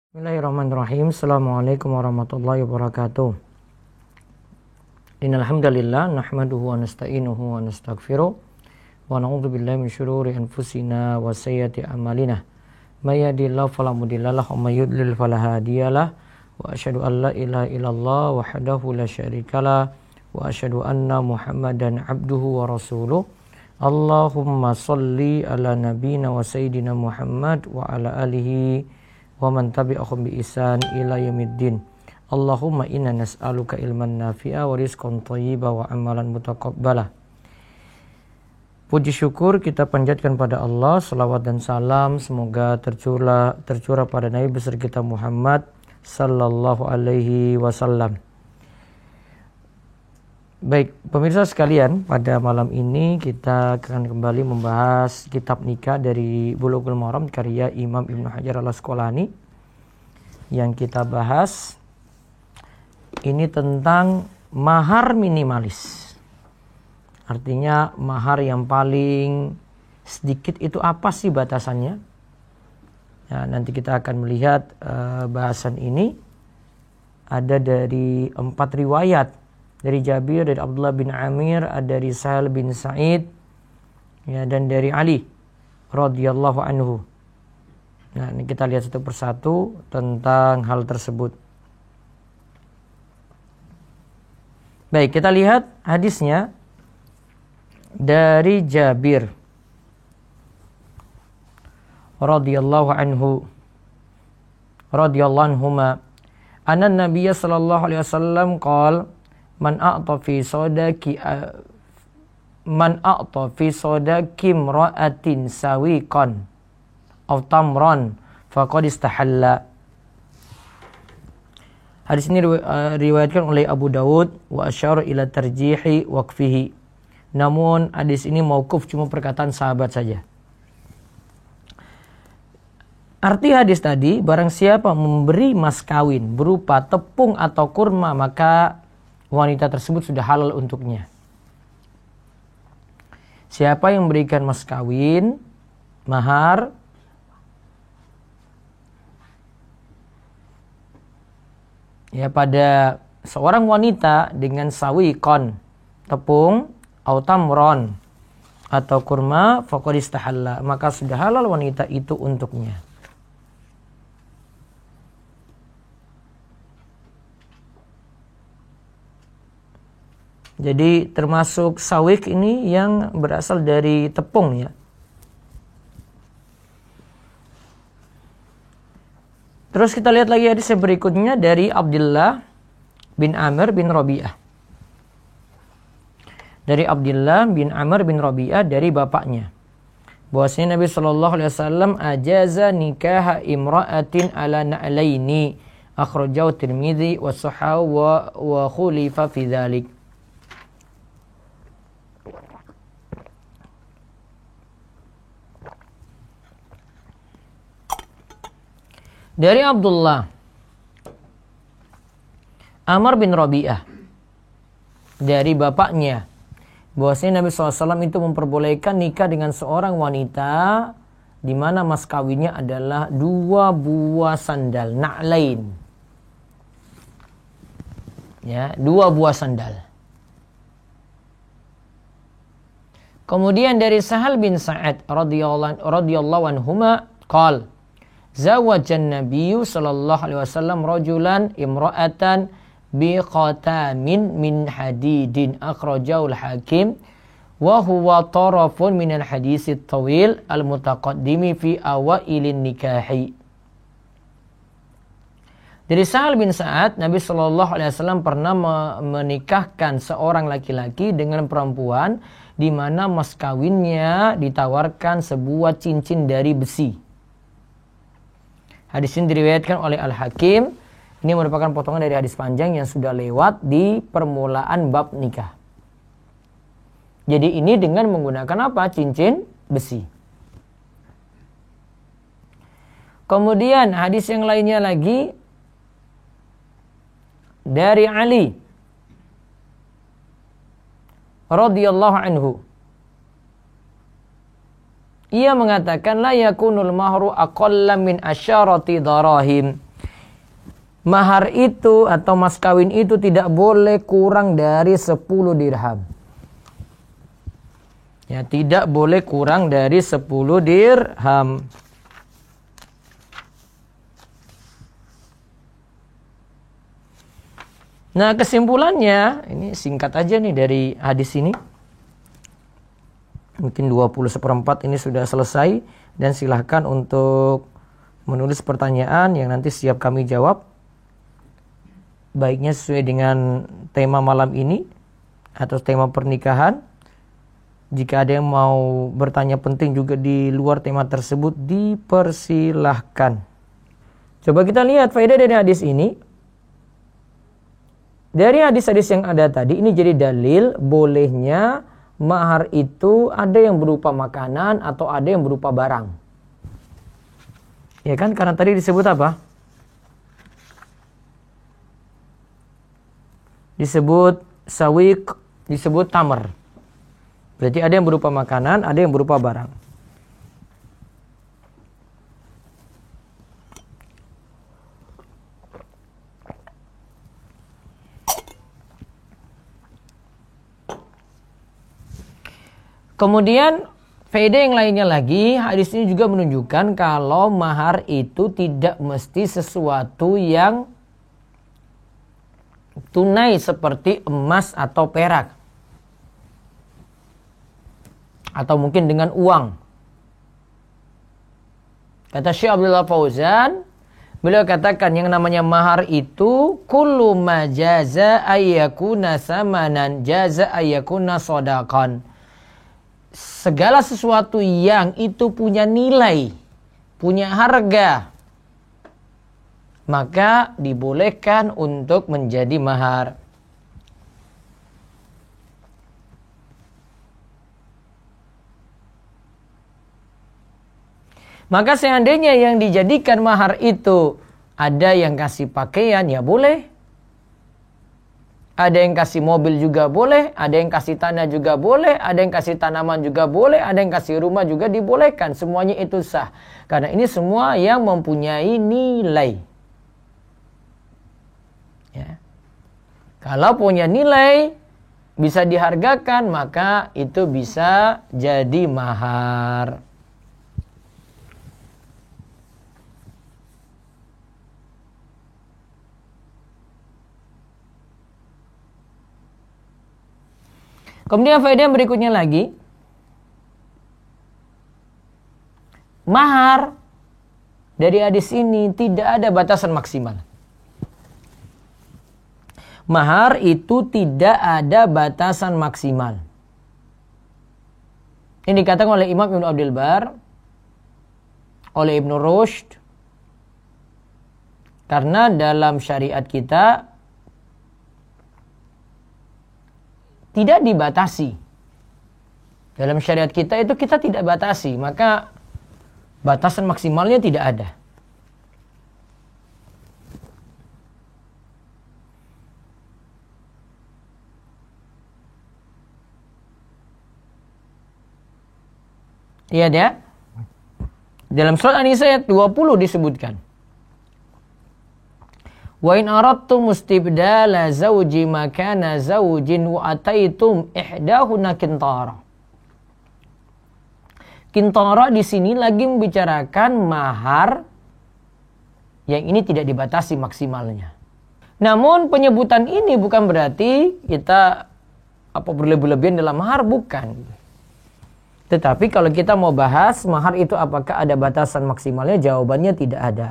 Bismillahirrahmanirrahim. Assalamualaikum warahmatullahi wabarakatuh. Innal hamdalillah nahmaduhu wa nasta'inuhu wa nastaghfiruh wa na'udzu billahi min syururi anfusina wa sayyiati a'malina. May yahdihillahu fala mudhillalah wa may yudlil fala hadiyalah. Wa asyhadu an la ilaha illallah wahdahu la syarikalah wa asyhadu anna Muhammadan abduhu wa rasuluh. Allahumma shalli ala nabiyyina wa sayyidina Muhammad wa ala alihi wa man tabi'ahum bi ihsan ila yaumiddin. Allahumma inna nas'aluka ilman nafi'a wa rizqan thayyiban wa amalan mutaqabbala. Puji syukur kita panjatkan pada Allah, selawat dan salam semoga tercurah pada Nabi besar kita Muhammad sallallahu alaihi wasallam. Baik, pemirsa sekalian, pada malam ini kita akan kembali membahas kitab nikah dari Bulughul Maram karya Imam Ibnu Hajar Al-Asqalani. Yang kita bahas ini tentang mahar minimalis. Artinya mahar yang paling sedikit itu apa sih batasannya? Ya, nanti kita akan melihat bahasan ini ada dari 4 riwayat. Dari Jabir, dari Abdullah bin Amir, dari Sahal bin Sa'id, ya, dan dari Ali radhiyallahu anhu. Nah, ini kita lihat satu persatu tentang hal tersebut. Baik, kita lihat hadisnya dari Jabir radhiyallahu anhuma anna Nabiy sallallahu alaihi wasallam qala man a'ta fi sodaki imra'atin sawiqan aw tamran faqad istahalla. Hadis ini riwayatkan oleh Abu Dawud wa asyara ila tarjihi waqfihi. Namun hadis ini mauquf, cuma perkataan sahabat saja. Arti hadis tadi, barang siapa memberi mas kawin berupa tepung atau kurma, maka wanita tersebut sudah halal untuknya. Siapa yang memberikan mas kawin, mahar, ya, pada seorang wanita dengan sawiqon, tepung, atau tamron, atau kurma, faqad istahalla, maka sudah halal wanita itu untuknya. Jadi termasuk sawik ini yang berasal dari tepung, ya. Terus kita lihat lagi hadis berikutnya dari Abdullah bin Amr bin Rabi'ah. Dari Abdullah bin Amr bin Rabi'ah dari bapaknya, bahwasanya Nabi sallallahu alaihi wasallam ajaza nikah imra'atin ala na'laini, akhrajahu Tirmidzi wa sahahu wa khulifa fi dzalik. Dari Abdullah Amr bin Rabi'ah dari bapaknya, bahwasanya Nabi SAW itu memperbolehkan nikah dengan seorang wanita di mana mas kawinnya adalah 2 buah sandal, na'lain. Ya, 2 buah sandal. Kemudian dari Sahal bin Sa'ad radhiyallahu anhuma qala zawajan nabiyyu sallallahu alaihi wasallam rajulan imra'atan bi khatamin min hadidin, akhrajahu al-Hakim wa huwa tarafun min al-hadits at-tawil al-mutaqaddimi fi awailin nikahi. Dari Sahal bin Sa'ad, Nabi sallallahu alaihi wasallam pernah menikahkan seorang laki-laki dengan perempuan di mana mas kawinnya ditawarkan sebuah cincin dari besi. Hadis ini diriwayatkan oleh Al-Hakim. Ini merupakan potongan dari hadis panjang yang sudah lewat di permulaan bab nikah. Jadi ini dengan menggunakan apa? Cincin besi. Kemudian hadis yang lainnya lagi dari Ali radhiyallahu anhu. Ia mengatakan la yakunul mahru aqalla min asyarati darahim mahar itu atau mas kawin itu tidak boleh kurang dari 10 dirham. Ya, tidak boleh kurang dari 10 dirham. Nah, kesimpulannya, ini singkat aja nih dari hadis ini. Mungkin 20/4 ini sudah selesai. Dan silahkan untuk menulis pertanyaan yang nanti siap kami jawab. Baiknya sesuai dengan tema malam ini atau tema pernikahan. Jika ada yang mau bertanya penting juga di luar tema tersebut, dipersilahkan. Coba kita lihat faedah dari hadis ini. Dari hadis-hadis yang ada tadi, ini jadi dalil bolehnya mahar itu ada yang berupa makanan atau ada yang berupa barang. Ya kan, karena tadi disebut apa? Disebut sawiq, disebut tamar. Berarti ada yang berupa makanan, ada yang berupa barang. Kemudian faedah yang lainnya lagi, hadis ini juga menunjukkan kalau mahar itu tidak mesti sesuatu yang tunai seperti emas atau perak. Atau mungkin dengan uang. Kata Syekh Abdullah Fauzan, beliau katakan yang namanya mahar itu kullu ma jaza ayyakuna samanan jaza ayyakuna shadaqan. Segala sesuatu yang itu punya nilai, punya harga, maka dibolehkan untuk menjadi mahar. Maka seandainya yang dijadikan mahar itu ada yang kasih pakaian, ya boleh. Ada yang kasih mobil juga boleh, ada yang kasih tanah juga boleh, ada yang kasih tanaman juga boleh, ada yang kasih rumah juga dibolehkan. Semuanya itu sah. Karena ini semua yang mempunyai nilai. Ya. Kalau punya nilai, bisa dihargakan, maka itu bisa jadi mahar. Kemudian faedah berikutnya lagi, mahar dari hadis ini tidak ada batasan maksimal. Mahar itu tidak ada batasan maksimal. Ini dikatakan oleh Imam Ibn Abdul Bar, oleh Ibn Rushd, karena dalam syariat kita tidak dibatasi. Dalam syariat kita itu kita tidak batasi, maka batasan maksimalnya tidak ada. Iya ya. Dalam surat An-Nisa ayat 20 disebutkan, wa in aradtum istibdala zawji makana zawjin wa ataitum ihdahuna qintara. Qintara di sini lagi membicarakan mahar yang ini tidak dibatasi maksimalnya. Namun penyebutan ini bukan berarti kita berlebih-lebihan dalam mahar, bukan. Tetapi kalau kita mau bahas mahar itu apakah ada batasan maksimalnya, jawabannya tidak ada.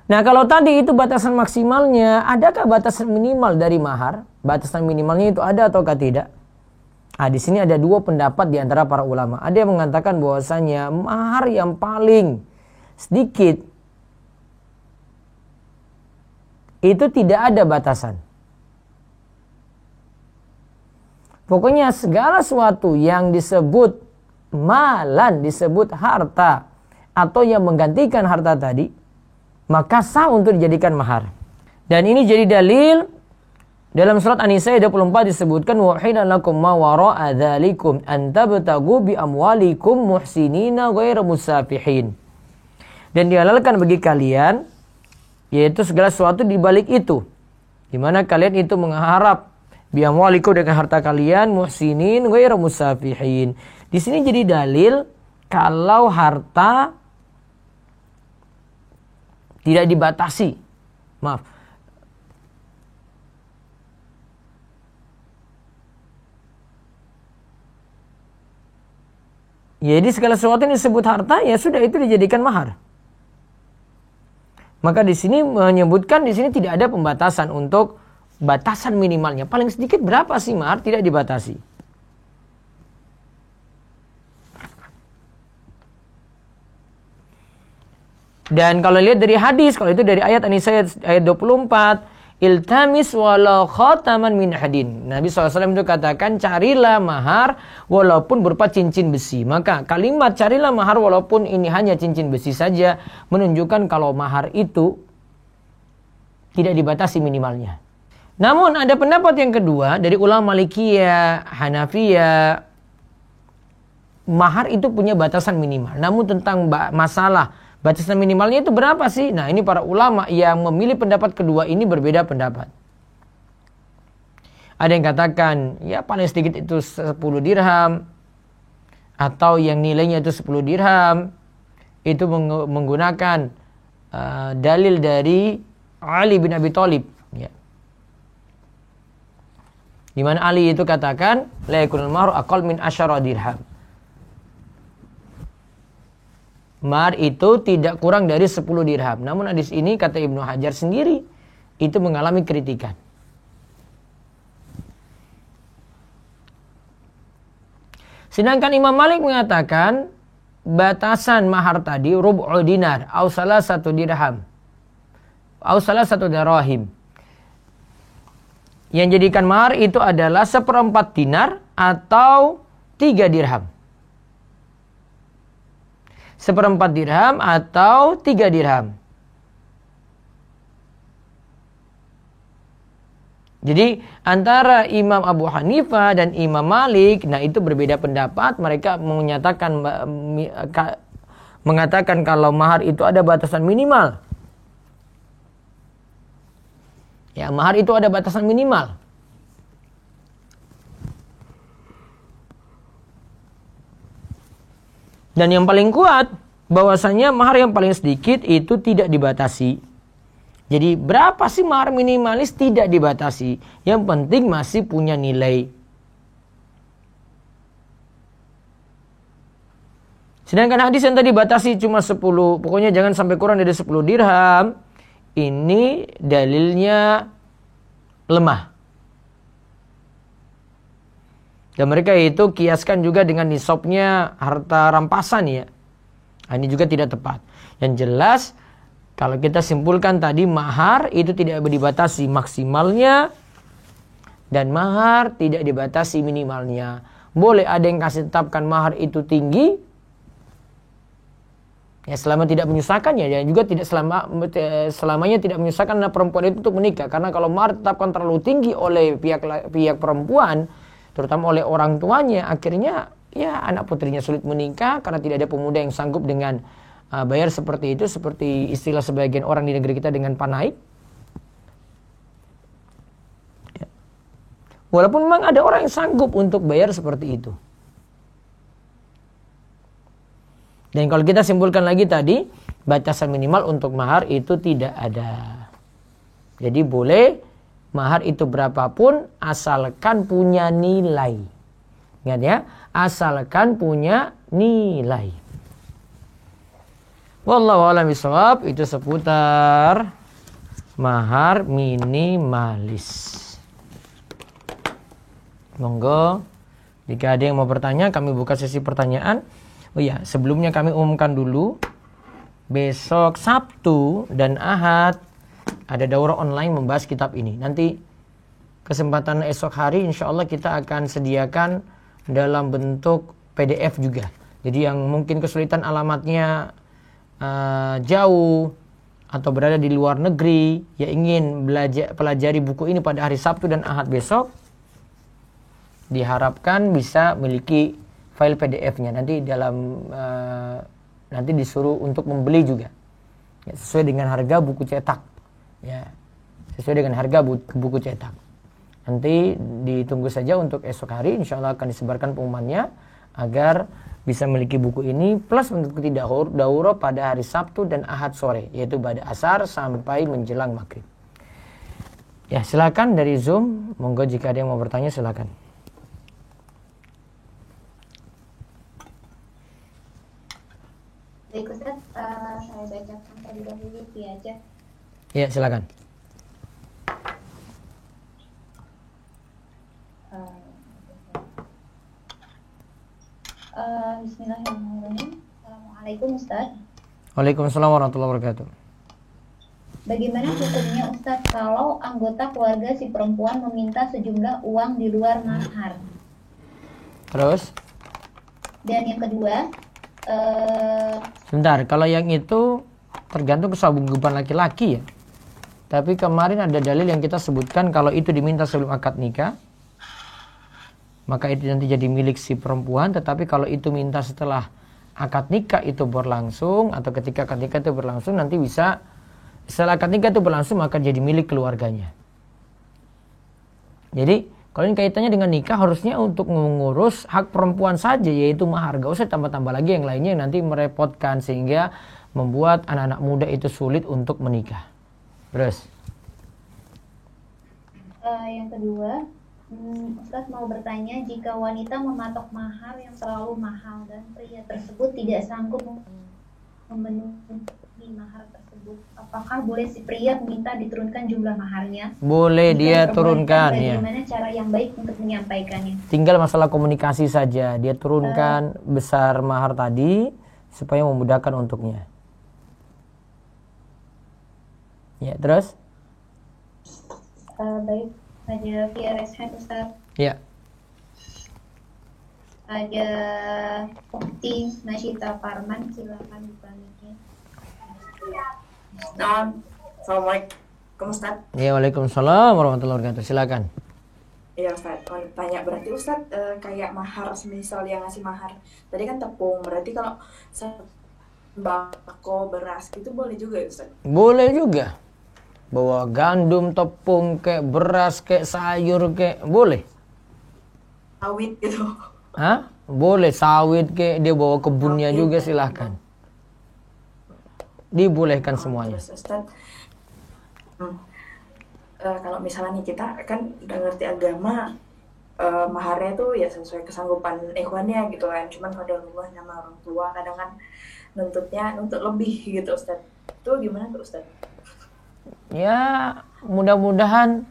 Nah, kalau tadi itu batasan maksimalnya, adakah batasan minimal dari mahar? Batasan minimalnya itu ada ataukah tidak? Nah, di sini ada dua pendapat di antara para ulama. Ada yang mengatakan bahwasanya mahar yang paling sedikit itu tidak ada batasan. Pokoknya segala sesuatu yang disebut malan, disebut harta, atau yang menggantikan harta tadi, maka sah untuk dijadikan mahar. Dan ini jadi dalil dalam surat An-Nisa ayat 24 disebutkan wa hina lakum ma wara'a dzalikum an tabtagu bi amwalikum muhsinina ghairu musafihin. Dan dihalalkan bagi kalian, yaitu segala sesuatu di balik itu, di mana kalian itu mengharap biamwalikum dengan harta kalian, muhsinin ghairu musafihin. Di sini jadi dalil kalau harta tidak dibatasi. Maaf. Jadi segala sesuatu yang disebut harta, ya sudah itu dijadikan mahar. Maka di sini menyebutkan di sini tidak ada pembatasan untuk batasan minimalnya. Paling sedikit berapa sih mahar? Tidak dibatasi. Dan kalau lihat dari hadis, kalau itu dari ayat An-Nisa ayat 24, iltamis walau khataman min hadin. Nabi SAW itu katakan, carilah mahar walaupun berupa cincin besi. Maka kalimat carilah mahar walaupun ini hanya cincin besi saja menunjukkan kalau mahar itu tidak dibatasi minimalnya. Namun ada pendapat yang kedua dari ulama Malikiyah, Hanafiyah, mahar itu punya batasan minimal. Namun tentang masalah batasan minimalnya itu berapa sih? Nah, ini para ulama yang memilih pendapat kedua ini berbeda pendapat. Ada yang katakan, ya paling sedikit itu 10 dirham. Atau yang nilainya itu 10 dirham. Itu menggunakan dalil dari Ali bin Abi Thalib. Ya. Di mana Ali itu katakan, la yakunul mahru aqall min asyara dirham. Mahar itu tidak kurang dari 10 dirham. Namun hadis ini kata Ibnu Hajar sendiri itu mengalami kritikan. Sedangkan Imam Malik mengatakan batasan mahar tadi rub'u dinar au salah satu dirham au salah satu dirahim. Yang jadikan mahar itu adalah 1/4 dinar atau 3 dirham. 1/4 dirham atau 3 dirham. Jadi antara Imam Abu Hanifah dan Imam Malik, nah itu berbeda pendapat. Mereka mengatakan kalau mahar itu ada batasan minimal. Ya, mahar itu ada batasan minimal. Dan yang paling kuat, bahwasanya mahar yang paling sedikit itu tidak dibatasi. Jadi berapa sih mahar minimalis tidak dibatasi. Yang penting masih punya nilai. Sedangkan hadis yang tadi batasi cuma 10, pokoknya jangan sampai kurang dari 10 dirham. Ini dalilnya lemah. Dan mereka itu kiaskan juga dengan nisabnya harta rampasan ya. Ini juga tidak tepat. Yang jelas kalau kita simpulkan tadi mahar itu tidak dibatasi maksimalnya. Dan mahar tidak dibatasi minimalnya. Boleh ada yang kasih tetapkan mahar itu tinggi. Ya selama tidak menyusahkan ya. Dan juga tidak selamanya tidak menyusahkan anak perempuan itu untuk menikah. Karena kalau mahar tetapkan terlalu tinggi oleh pihak perempuan, terutama oleh orang tuanya, akhirnya ya anak putrinya sulit menikah karena tidak ada pemuda yang sanggup dengan bayar seperti itu, seperti istilah sebagian orang di negeri kita dengan panaik. Ya. Walaupun memang ada orang yang sanggup untuk bayar seperti itu. Dan kalau kita simpulkan lagi tadi, batasan minimal untuk mahar itu tidak ada. Jadi boleh mahar itu berapapun asalkan punya nilai. Ingat ya, asalkan punya nilai. Wallahu a'lam bishawab, itu seputar mahar minimalis. Monggo, jika ada yang mau bertanya, kami buka sesi pertanyaan. Oh ya, sebelumnya kami umumkan dulu, besok Sabtu dan Ahad ada daurah online membahas kitab ini. Nanti kesempatan esok hari insya Allah kita akan sediakan dalam bentuk PDF juga. Jadi yang mungkin kesulitan alamatnya jauh atau berada di luar negeri, ya ingin pelajari buku ini pada hari Sabtu dan Ahad besok, diharapkan bisa memiliki file PDF-nya. Nanti dalam nanti disuruh untuk membeli juga. Ya, sesuai dengan harga buku cetak. Ya, sesuai dengan harga buku cetak. Nanti ditunggu saja untuk esok hari, insya Allah akan disebarkan pengumumannya agar bisa memiliki buku ini, plus untuk tidak daurah pada hari Sabtu dan Ahad sore, yaitu pada asar sampai menjelang maghrib. Ya, silakan dari Zoom, monggo jika ada yang mau bertanya silakan. Baik Ustaz, saya bacakan terlebih dahulu via chat. Ya, silakan. Bismillahirrahmanirrahim. Assalamualaikum Ustaz. Waalaikumsalam warahmatullahi wabarakatuh. Bagaimana hukumnya Ustaz kalau anggota keluarga si perempuan meminta sejumlah uang di luar mahar? Terus? Dan yang kedua, sebentar, kalau yang itu tergantung kesanggupan laki-laki ya. Tapi kemarin ada dalil yang kita sebutkan kalau itu diminta sebelum akad nikah, maka itu nanti jadi milik si perempuan. Tetapi kalau itu minta setelah akad nikah itu berlangsung, atau ketika akad nikah itu berlangsung, nanti bisa setelah akad nikah itu berlangsung maka jadi milik keluarganya. Jadi kalau ini kaitannya dengan nikah, harusnya untuk mengurus hak perempuan saja, yaitu mahar. Gak usah tambah-tambah lagi yang lainnya yang nanti merepotkan sehingga membuat anak-anak muda itu sulit untuk menikah. Terus? Yang kedua, Ustaz mau bertanya, jika wanita mematok mahar yang terlalu mahal dan pria tersebut tidak sanggup memenuhi mahar tersebut, apakah boleh si pria meminta diturunkan jumlah maharnya? Boleh, dia turunkan. Bagaimana cara yang baik untuk menyampaikannya? Tinggal masalah komunikasi saja. Dia turunkan besar mahar tadi supaya memudahkan untuknya. Ya, terus? Baik, ada via raise hand Ustaz. Ya. Ada Ukti Nasyita Parman, silakan buka mic-nya. Assalamualaikum Ustaz. Ya, waalaikumsalam warahmatullahi wabarakatuh. Silakan. Iya Ustaz, mau tanya, berarti Ustaz kayak mahar, semisal yang ngasih mahar tadi kan tepung, berarti kalau sembako, beras gitu boleh juga ya Ustaz? Boleh juga. Bawa gandum, tepung, kayak beras, kayak sayur, kayak boleh. Sawit gitu. Hah? Boleh, sawit kayak dia bawa kebunnya juga silahkan. Dibolehkan semuanya. Terus Ustaz, kalau misalnya nih kita kan udah ngerti agama, maharnya tuh ya sesuai kesanggupan ikhwannya gitu kan. Cuman kalau rumah sama orang tua kadang kan nuntut lebih gitu Ustaz. Itu gimana tuh Ustaz? Ya, mudah-mudahan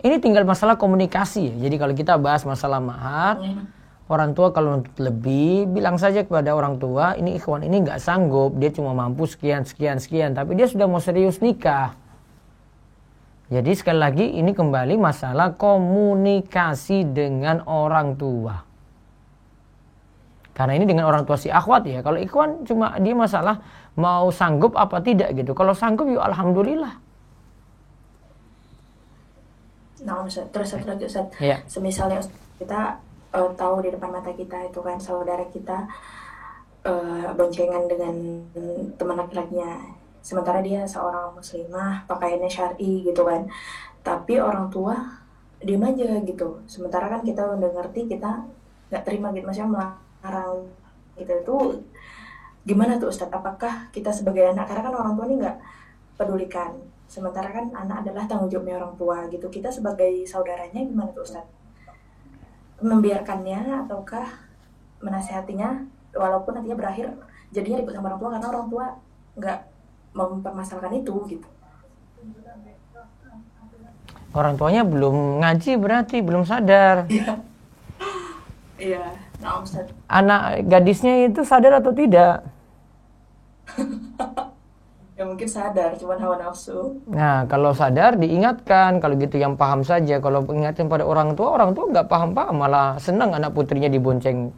ini tinggal masalah komunikasi ya. Jadi kalau kita bahas masalah mahar, orang tua kalau nuntut lebih, bilang saja kepada orang tua, ini ikhwan ini nggak sanggup, dia cuma mampu sekian, tapi dia sudah mau serius nikah. Jadi sekali lagi ini kembali masalah komunikasi dengan orang tua. Karena ini dengan orang tua si akhwat ya. Kalau ikhwan cuma dia masalah mau sanggup apa tidak gitu. Kalau sanggup yuk alhamdulillah. Nah Ustaz, terus satu lagi Ustaz, Ya. Semisalnya kita tahu di depan mata kita itu kan saudara kita boncengan dengan teman laki-lakinya, sementara dia seorang muslimah, pakaiannya syar'i gitu kan, tapi orang tua diem aja gitu, sementara kan kita udah ngerti, kita nggak terima gitu, maksudnya melarang gitu. Itu gimana tuh Ustadz? Apakah kita sebagai anak, karena kan orang tua ini nggak pedulikan, sementara kan anak adalah tanggung jawabnya orang tua gitu, kita sebagai saudaranya gimana tuh Ustadz? Membiarkannya ataukah menasihatinya walaupun nantinya berakhir jadinya ribut sama orang tua karena orang tua nggak mempermasalahkan itu gitu. Orang tuanya belum ngaji berarti belum sadar. Iya, nah Ustaz. Anak gadisnya itu sadar atau tidak? Ya mungkin sadar, cuman hawa nafsu. Nah, kalau sadar diingatkan, kalau gitu yang paham saja. Kalau ingatkan pada orang tua nggak paham-paham, malah senang anak putrinya dibonceng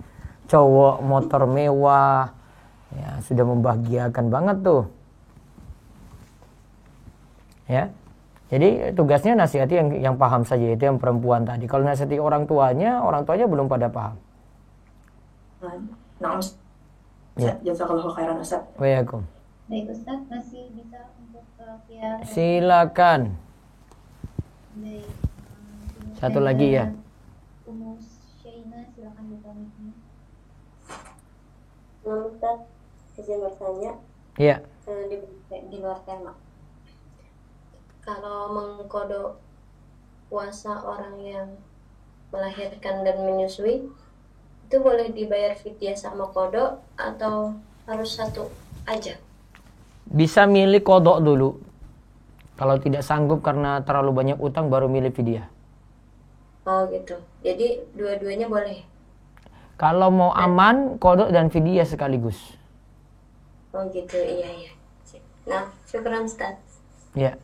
cowok, motor mewah. Ya, sudah membahagiakan banget tuh. Ya. Jadi tugasnya nasihati yang paham saja, itu yang perempuan tadi. Kalau nasihati orang tuanya belum pada paham. Nah, Ya. Jazakallahu khairan Ustaz. Waalaikum. Baik Ustaz, masih bisa untuk via Silakan. Baik. Satu lagi ya. Umu Syaina, silakan buka mic-nya. Ustaz, izin bertanya. Iya. Di luar tema. Kalau mengkodok puasa orang yang melahirkan dan menyusui, itu boleh dibayar fidyah sama kodok atau harus satu aja? Bisa milih kodok dulu. Kalau tidak sanggup karena terlalu banyak utang baru milih fidyah. Oh gitu. Jadi dua-duanya boleh? Kalau mau aman, kodok dan fidyah sekaligus. Oh gitu, iya. Nah, syukran Ustaz. Ya.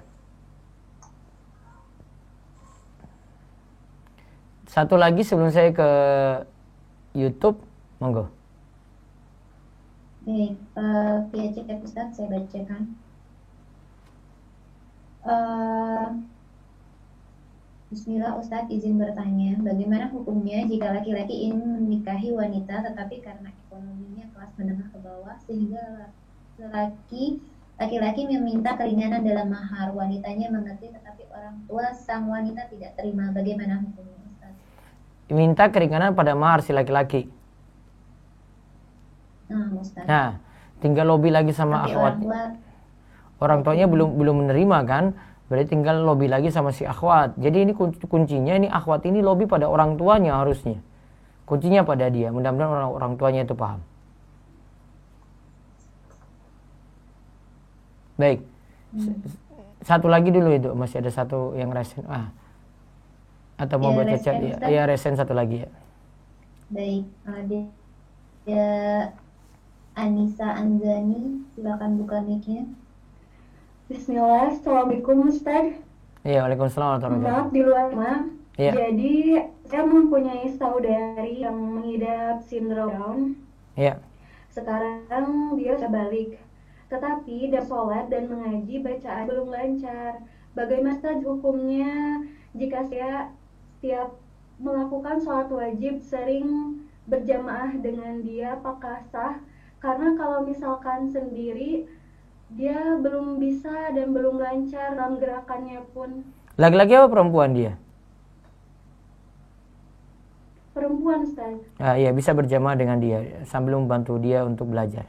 Satu lagi sebelum saya ke YouTube, monggo. Baik, via chat ya Ustaz, saya bacakan. Bismillah, Ustadz izin bertanya, bagaimana hukumnya jika laki-laki ingin menikahi wanita tetapi karena ekonominya kelas menengah ke bawah sehingga laki-laki meminta keringanan dalam mahar, wanitanya mengerti tetapi orang tua sang wanita tidak terima, bagaimana hukumnya Ustadz? Minta keringanan pada mahar si laki-laki. Nah, Ustadz. Nah, tinggal lobby lagi sama Tapi akhwat. Orang tuanya belum menerima kan? Berarti tinggal lobby lagi sama si akhwat. Jadi ini kuncinya, ini akhwat ini lobby pada orang tuanya harusnya. Kuncinya pada dia. Mudah-mudahan orang tuanya itu paham. Baik. Satu lagi dulu itu. Masih ada satu yang resen. Atau mau baca chat? Ya, resen satu lagi ya. Baik. Ada Anissa Anzani. Silakan buka mic-nya. Bismillah, Assalamualaikum Ustaz. Iya, waalaikumsalam warahmatullahi Maaf di luar rumah. Iya. Jadi saya mempunyai saudari yang mengidap sindrom Down. Iya. Sekarang dia sudah balik. Tetapi dia sholat dan mengaji bacaan belum lancar. Bagaimana Ustaz hukumnya jika saya setiap melakukan sholat wajib sering berjamaah dengan dia, apakah sah? Karena kalau misalkan sendiri dia belum bisa dan belum lancar dalam gerakannya pun. Laki-laki apa perempuan dia? Perempuan Ustaz. Iya, bisa berjamaah dengan dia sambil membantu dia untuk belajar.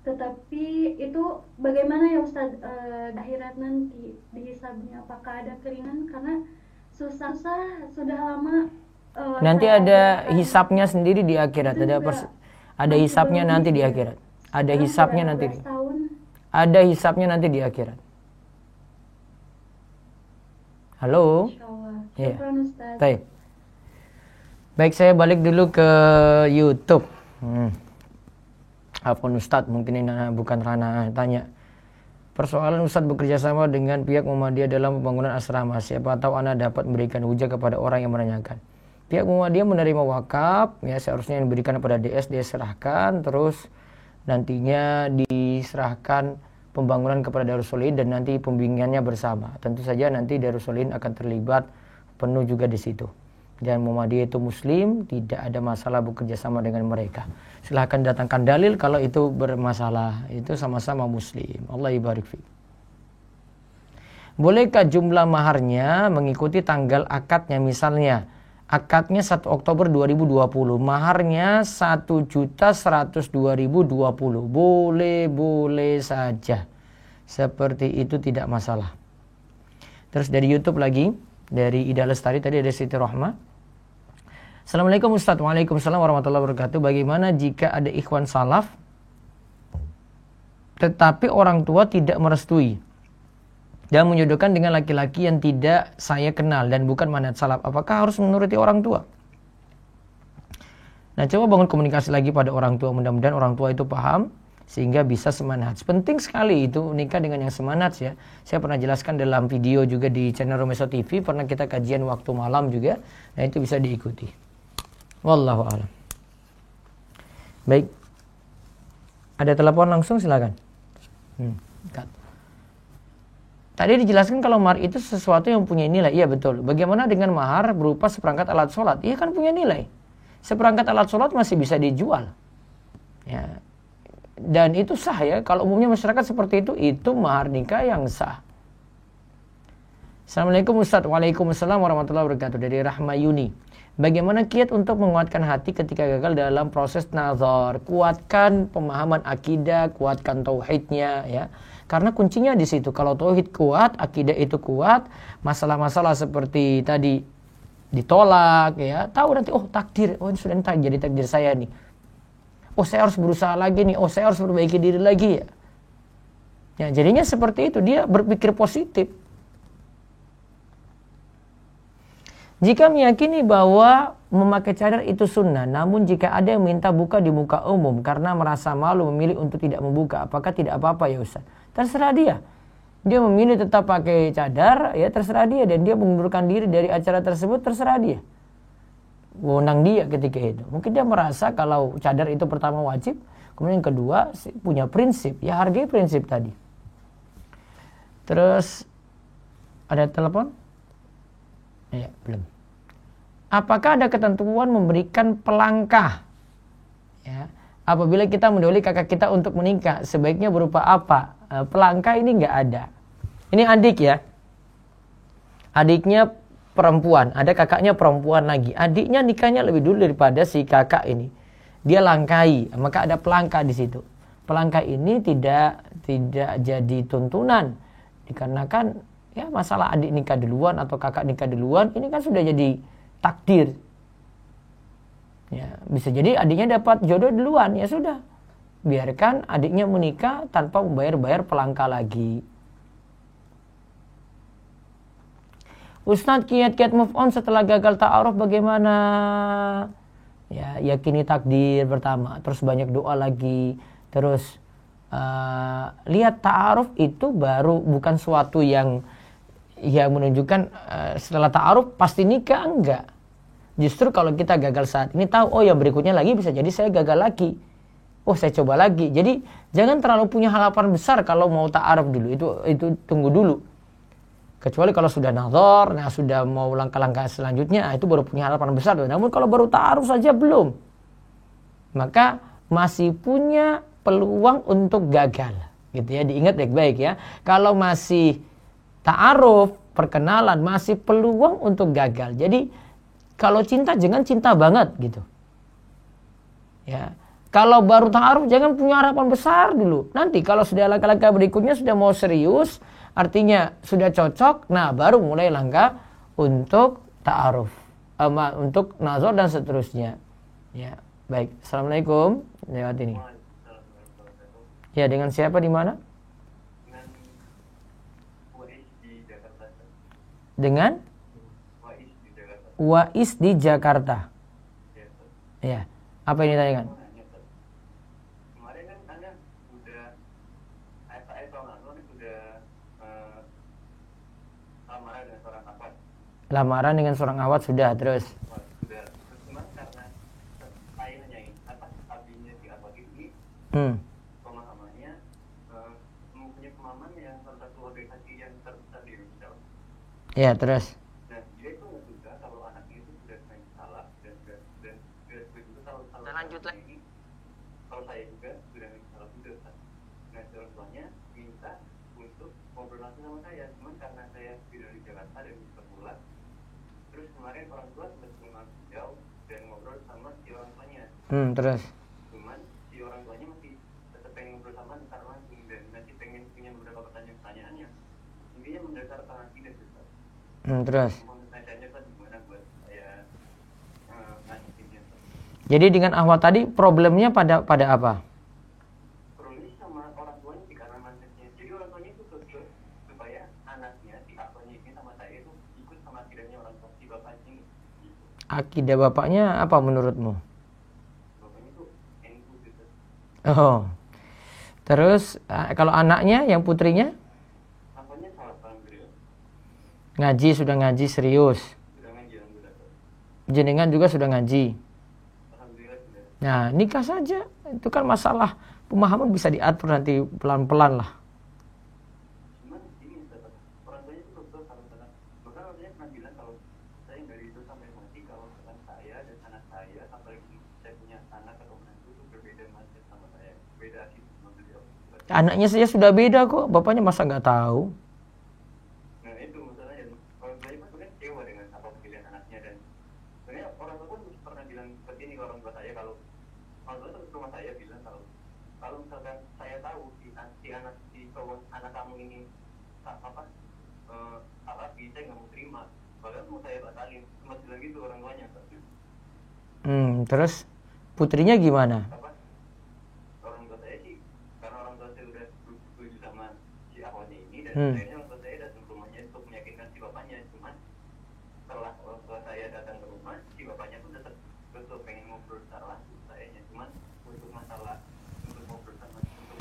Tetapi itu bagaimana ya Ustaz akhirat nanti dihisabnya, apakah ada keringan karena susah sudah lama. Nanti ada hisapnya sendiri di akhirat. Ada hisapnya nanti di akhirat. Ada hisapnya nanti. Ada hisapnya nanti di akhirat. Halo. Iya. Baik, saya balik dulu ke YouTube. Apapun Ustadz, mungkin ini bukan ranah tanya. Persoalan Ustadz bekerja sama dengan pihak Muhammadiyah dalam pembangunan asrama. Siapa tahu Anda dapat memberikan hujah kepada orang yang menanyakan. Pihak Muhammadiyah menerima wakaf, ya seharusnya yang diberikan kepada DS, dia serahkan, terus nantinya diserahkan pembangunan kepada Darus Solihin dan nanti pembimbingannya bersama. Tentu saja nanti Darus Solihin akan terlibat penuh juga di situ. Dan Muhammadiyah itu Muslim, tidak ada masalah bekerja sama dengan mereka. Silahkan datangkan dalil kalau itu bermasalah. Itu sama-sama Muslim. Allah ibarik fi. Bolehkah jumlah maharnya mengikuti tanggal akadnya? Misalnya akadnya 1 Oktober 2020, maharnya 1.102.020. Boleh saja. Seperti itu tidak masalah. Terus dari YouTube lagi, dari Ida Lestari tadi ada Siti Rohmah. Assalamualaikum Ustaz. Waalaikumsalam warahmatullahi wabarakatuh. Bagaimana jika ada ikhwan salaf tetapi orang tua tidak merestui dan menjodohkan dengan laki-laki yang tidak saya kenal dan bukan manhaj salaf? Apakah harus menuruti orang tua? Nah, coba bangun komunikasi lagi pada orang tua. Mudah-mudahan orang tua itu paham sehingga bisa semanhaj. Penting sekali itu nikah dengan yang semanhaj ya. Saya pernah jelaskan dalam video juga di channel Romeso TV. Pernah kita kajian waktu malam juga. Nah, itu bisa diikuti. Wallahu a'lam. Baik. Ada telepon langsung, silakan. Tadi dijelaskan kalau mahar itu sesuatu yang punya nilai. Iya betul. Bagaimana dengan mahar berupa seperangkat alat sholat? Iya kan punya nilai. Seperangkat alat sholat masih bisa dijual. Ya. Dan itu sah ya. Kalau umumnya masyarakat seperti itu mahar nikah yang sah. Assalamualaikum Ustaz. Waalaikumsalam warahmatullahi wabarakatuh. Dari Rahmayuni. Bagaimana kiat untuk menguatkan hati ketika gagal dalam proses nazar? Kuatkan pemahaman akidah, kuatkan tauhidnya ya. Karena kuncinya di situ. Kalau tauhid kuat, akidah itu kuat, masalah-masalah seperti tadi ditolak ya. Tahu nanti takdir, sudah jadi takdir saya nih. Saya harus berusaha lagi nih. Saya harus perbaiki diri lagi ya. Ya, jadinya seperti itu, dia berpikir positif. Jika meyakini bahwa memakai cadar itu sunnah, namun jika ada yang minta buka di muka umum karena merasa malu memilih untuk tidak membuka, apakah tidak apa-apa ya Ustaz? Terserah dia. Dia memilih tetap pakai cadar, ya terserah dia. Dan dia mengundurkan diri dari acara tersebut, terserah dia. Wewenang dia ketika itu. Mungkin dia merasa kalau cadar itu pertama wajib, kemudian yang kedua punya prinsip. Ya hargai prinsip tadi. Terus ada telepon? Ya, belum. Apakah ada ketentuan memberikan pelangkah? Ya, apabila kita mendahului kakak kita untuk menikah, sebaiknya berupa apa? Pelangkah ini nggak ada. Ini adik ya. Adiknya perempuan, ada kakaknya perempuan lagi. Adiknya nikahnya lebih dulu daripada si kakak ini. Dia langkai, maka ada pelangkah di situ. Pelangkah ini tidak jadi tuntunan, dikarenakan ya masalah adik nikah duluan atau kakak nikah duluan, ini kan sudah jadi takdir. Ya, bisa jadi adiknya dapat jodoh duluan, ya sudah. Biarkan adiknya menikah tanpa membayar pelangkah lagi. Ustadz, kiat-kiat move on setelah gagal ta'aruf bagaimana? Ya, yakini takdir pertama, terus banyak doa lagi, terus lihat ta'aruf itu baru bukan suatu yang menunjukkan setelah ta'aruf pasti nikah, enggak. Justru kalau kita gagal saat ini tahu, yang berikutnya lagi bisa jadi saya gagal lagi. Saya coba lagi. Jadi jangan terlalu punya harapan besar kalau mau ta'aruf dulu. Itu tunggu dulu. Kecuali kalau sudah nazar, sudah mau langkah-langkah selanjutnya, itu baru punya harapan besar. Namun kalau baru ta'aruf saja belum, maka masih punya peluang untuk gagal. Gitu ya, diingat baik-baik ya. Kalau masih ta'aruf, perkenalan, masih peluang untuk gagal. Jadi kalau cinta jangan cinta banget gitu. Ya. Kalau baru ta'aruf jangan punya harapan besar dulu. Nanti kalau sudah langkah-langkah berikutnya sudah mau serius, artinya sudah cocok, baru mulai langkah untuk ta'aruf, untuk nazar dan seterusnya. Ya, baik. Assalamualaikum. Lewat ini. Ya, dengan siapa di mana? Dengan Wais di Jakarta. Ya. Apa ini tanyakan? Kemarin kan Anda udah lamaran dengan seorang awat sudah, terus. Sudah. Cuma karena saya nanyain abinya si awat ini pemahamannya mempunyai pemahaman yang salah satu organisasi yang terbesar di Indonesia. Ya, terus. Lanjut lagi. Kalau saya juga sudah salah juga kan. Orang tuanya minta untuk ngobrol langsung sama saya, cuman karena saya tidak di Jakarta dan bisa pulang. Terus kemarin orang tua sempat pulang jauh dan ngobrol sama si orang tuanya. Terus. Cuman si orang tuanya masih tetap pengen ngobrol sama ntar langsung dan masih pengen punya beberapa pertanyaan-pertanyaannya. Intinya mendasarkan akidah juga. Terus. Pertanyaannya kan gimana buat saya ngasihnya. Jadi dengan ahwat tadi problemnya pada apa? Problemnya sama orang tuanya sih, karena mindsetnya. Jadi orang tuanya itu tujuan supaya anaknya si ahwatnya ini sama saya itu ikut sama akidahnya orang tua si bapaknya ini. Gitu. Akidah bapaknya apa menurutmu? Bapaknya itu NU gitu. Oh. Terus kalau anaknya yang putrinya? Apanya salah alhamdulillah. Ngaji, sudah ngaji serius. Sudah ngaji alhamdulillah. Jenengan juga sudah ngaji. Nah, nikah saja. Itu kan masalah pemahaman bisa diatur nanti pelan-pelan lah. Cuman ini orang tuanya itu betul sama bahkan orang tuanya pernah bilang kalau saya dari itu sampai mati kalau misalkan saya dan anak saya, apalagi saya punya anak atau menantu itu berbeda mindset sama saya, beda sih sama beliau. Anaknya saja sudah beda kok, bapaknya masa nggak tahu? Nah itu masalahnya, orang tua itu sebenarnya kecewa dengan apa pilihan anaknya, dan sebenarnya orang tua pun pernah bilang seperti ini ke orang tua saya, kalau orang tua terus rumah saya bilang kalau misalkan saya tahu anak kamu ini saya nggak mau terima, bahkan mau saya batalin, cuma bilang gitu orang tuanya. Terus putrinya gimana? Orang tua saya sih, karena orang tua saya udah setuju sama si ahwatnya ini, dan akhirnya orang tua saya datang ke rumahnya untuk meyakinkan si bapaknya. Cuman setelah orang tua saya datang ke rumah, si bapaknya pun tetap betul pengen ngobrol secara langsung sayanya. Cuman untuk masalah untuk ngobrol sama untuk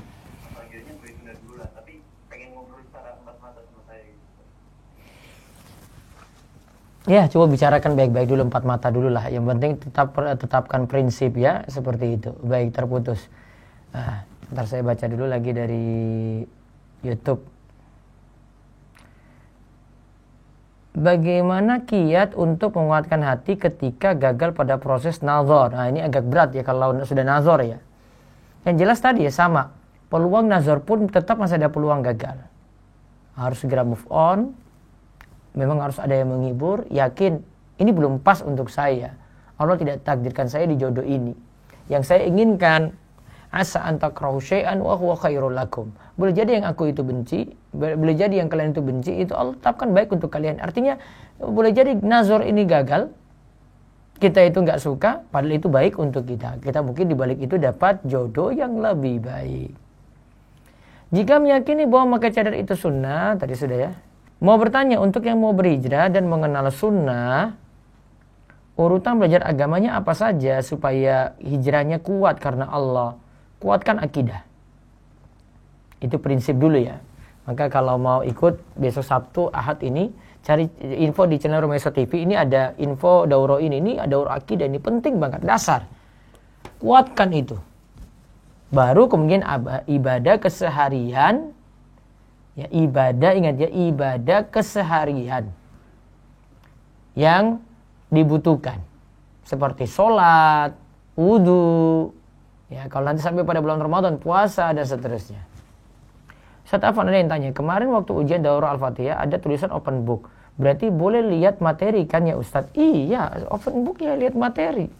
panggilnya gue tunda dulu lah, tapi pengen ngobrol secara empat mata sama saya gitu. Ya, coba bicarakan baik-baik dulu, empat mata dulu lah. Yang penting tetapkan prinsip ya, seperti itu. Baik, terputus. Ntar saya baca dulu lagi dari YouTube. Bagaimana kiat untuk menguatkan hati ketika gagal pada proses nazar? Nah, ini agak berat ya kalau sudah nazar ya. Yang jelas tadi ya sama. Peluang nazar pun tetap masih ada peluang gagal. Harus segera move on. Memang harus ada yang menghibur, yakin ini belum pas untuk saya. Allah tidak takdirkan saya di jodoh ini. Yang saya inginkan, asa an takrahu syai'an wa huwa khairul lakum. Boleh jadi yang aku itu benci, boleh jadi yang kalian itu benci, itu Allah tetapkan baik untuk kalian. Artinya boleh jadi nazar ini gagal, kita itu nggak suka, padahal itu baik untuk kita. Kita mungkin di balik itu dapat jodoh yang lebih baik. Jika meyakini bahwa memakai cadar itu sunnah, tadi sudah ya. Mau bertanya, untuk yang mau berhijrah dan mengenal sunnah, urutan belajar agamanya apa saja supaya hijrahnya kuat karena Allah? Kuatkan akidah. Itu prinsip dulu ya. Maka kalau mau ikut besok Sabtu, Ahad ini, cari info di channel Rumesa TV. Ini ada info daurah ini ada daurah akidah, ini penting banget, dasar. Kuatkan itu. Baru kemudian ibadah keseharian. Ya, ibadah, ingat ya, ibadah keseharian yang dibutuhkan seperti sholat, wudu, ya kalau nanti sampai pada bulan Ramadan, puasa dan seterusnya. Ustaz Afan, ada yang tanya, kemarin waktu ujian daurah Al-Fatihah ada tulisan open book, berarti boleh lihat materi kan ya Ustaz? Iya, open book ya, lihat materi.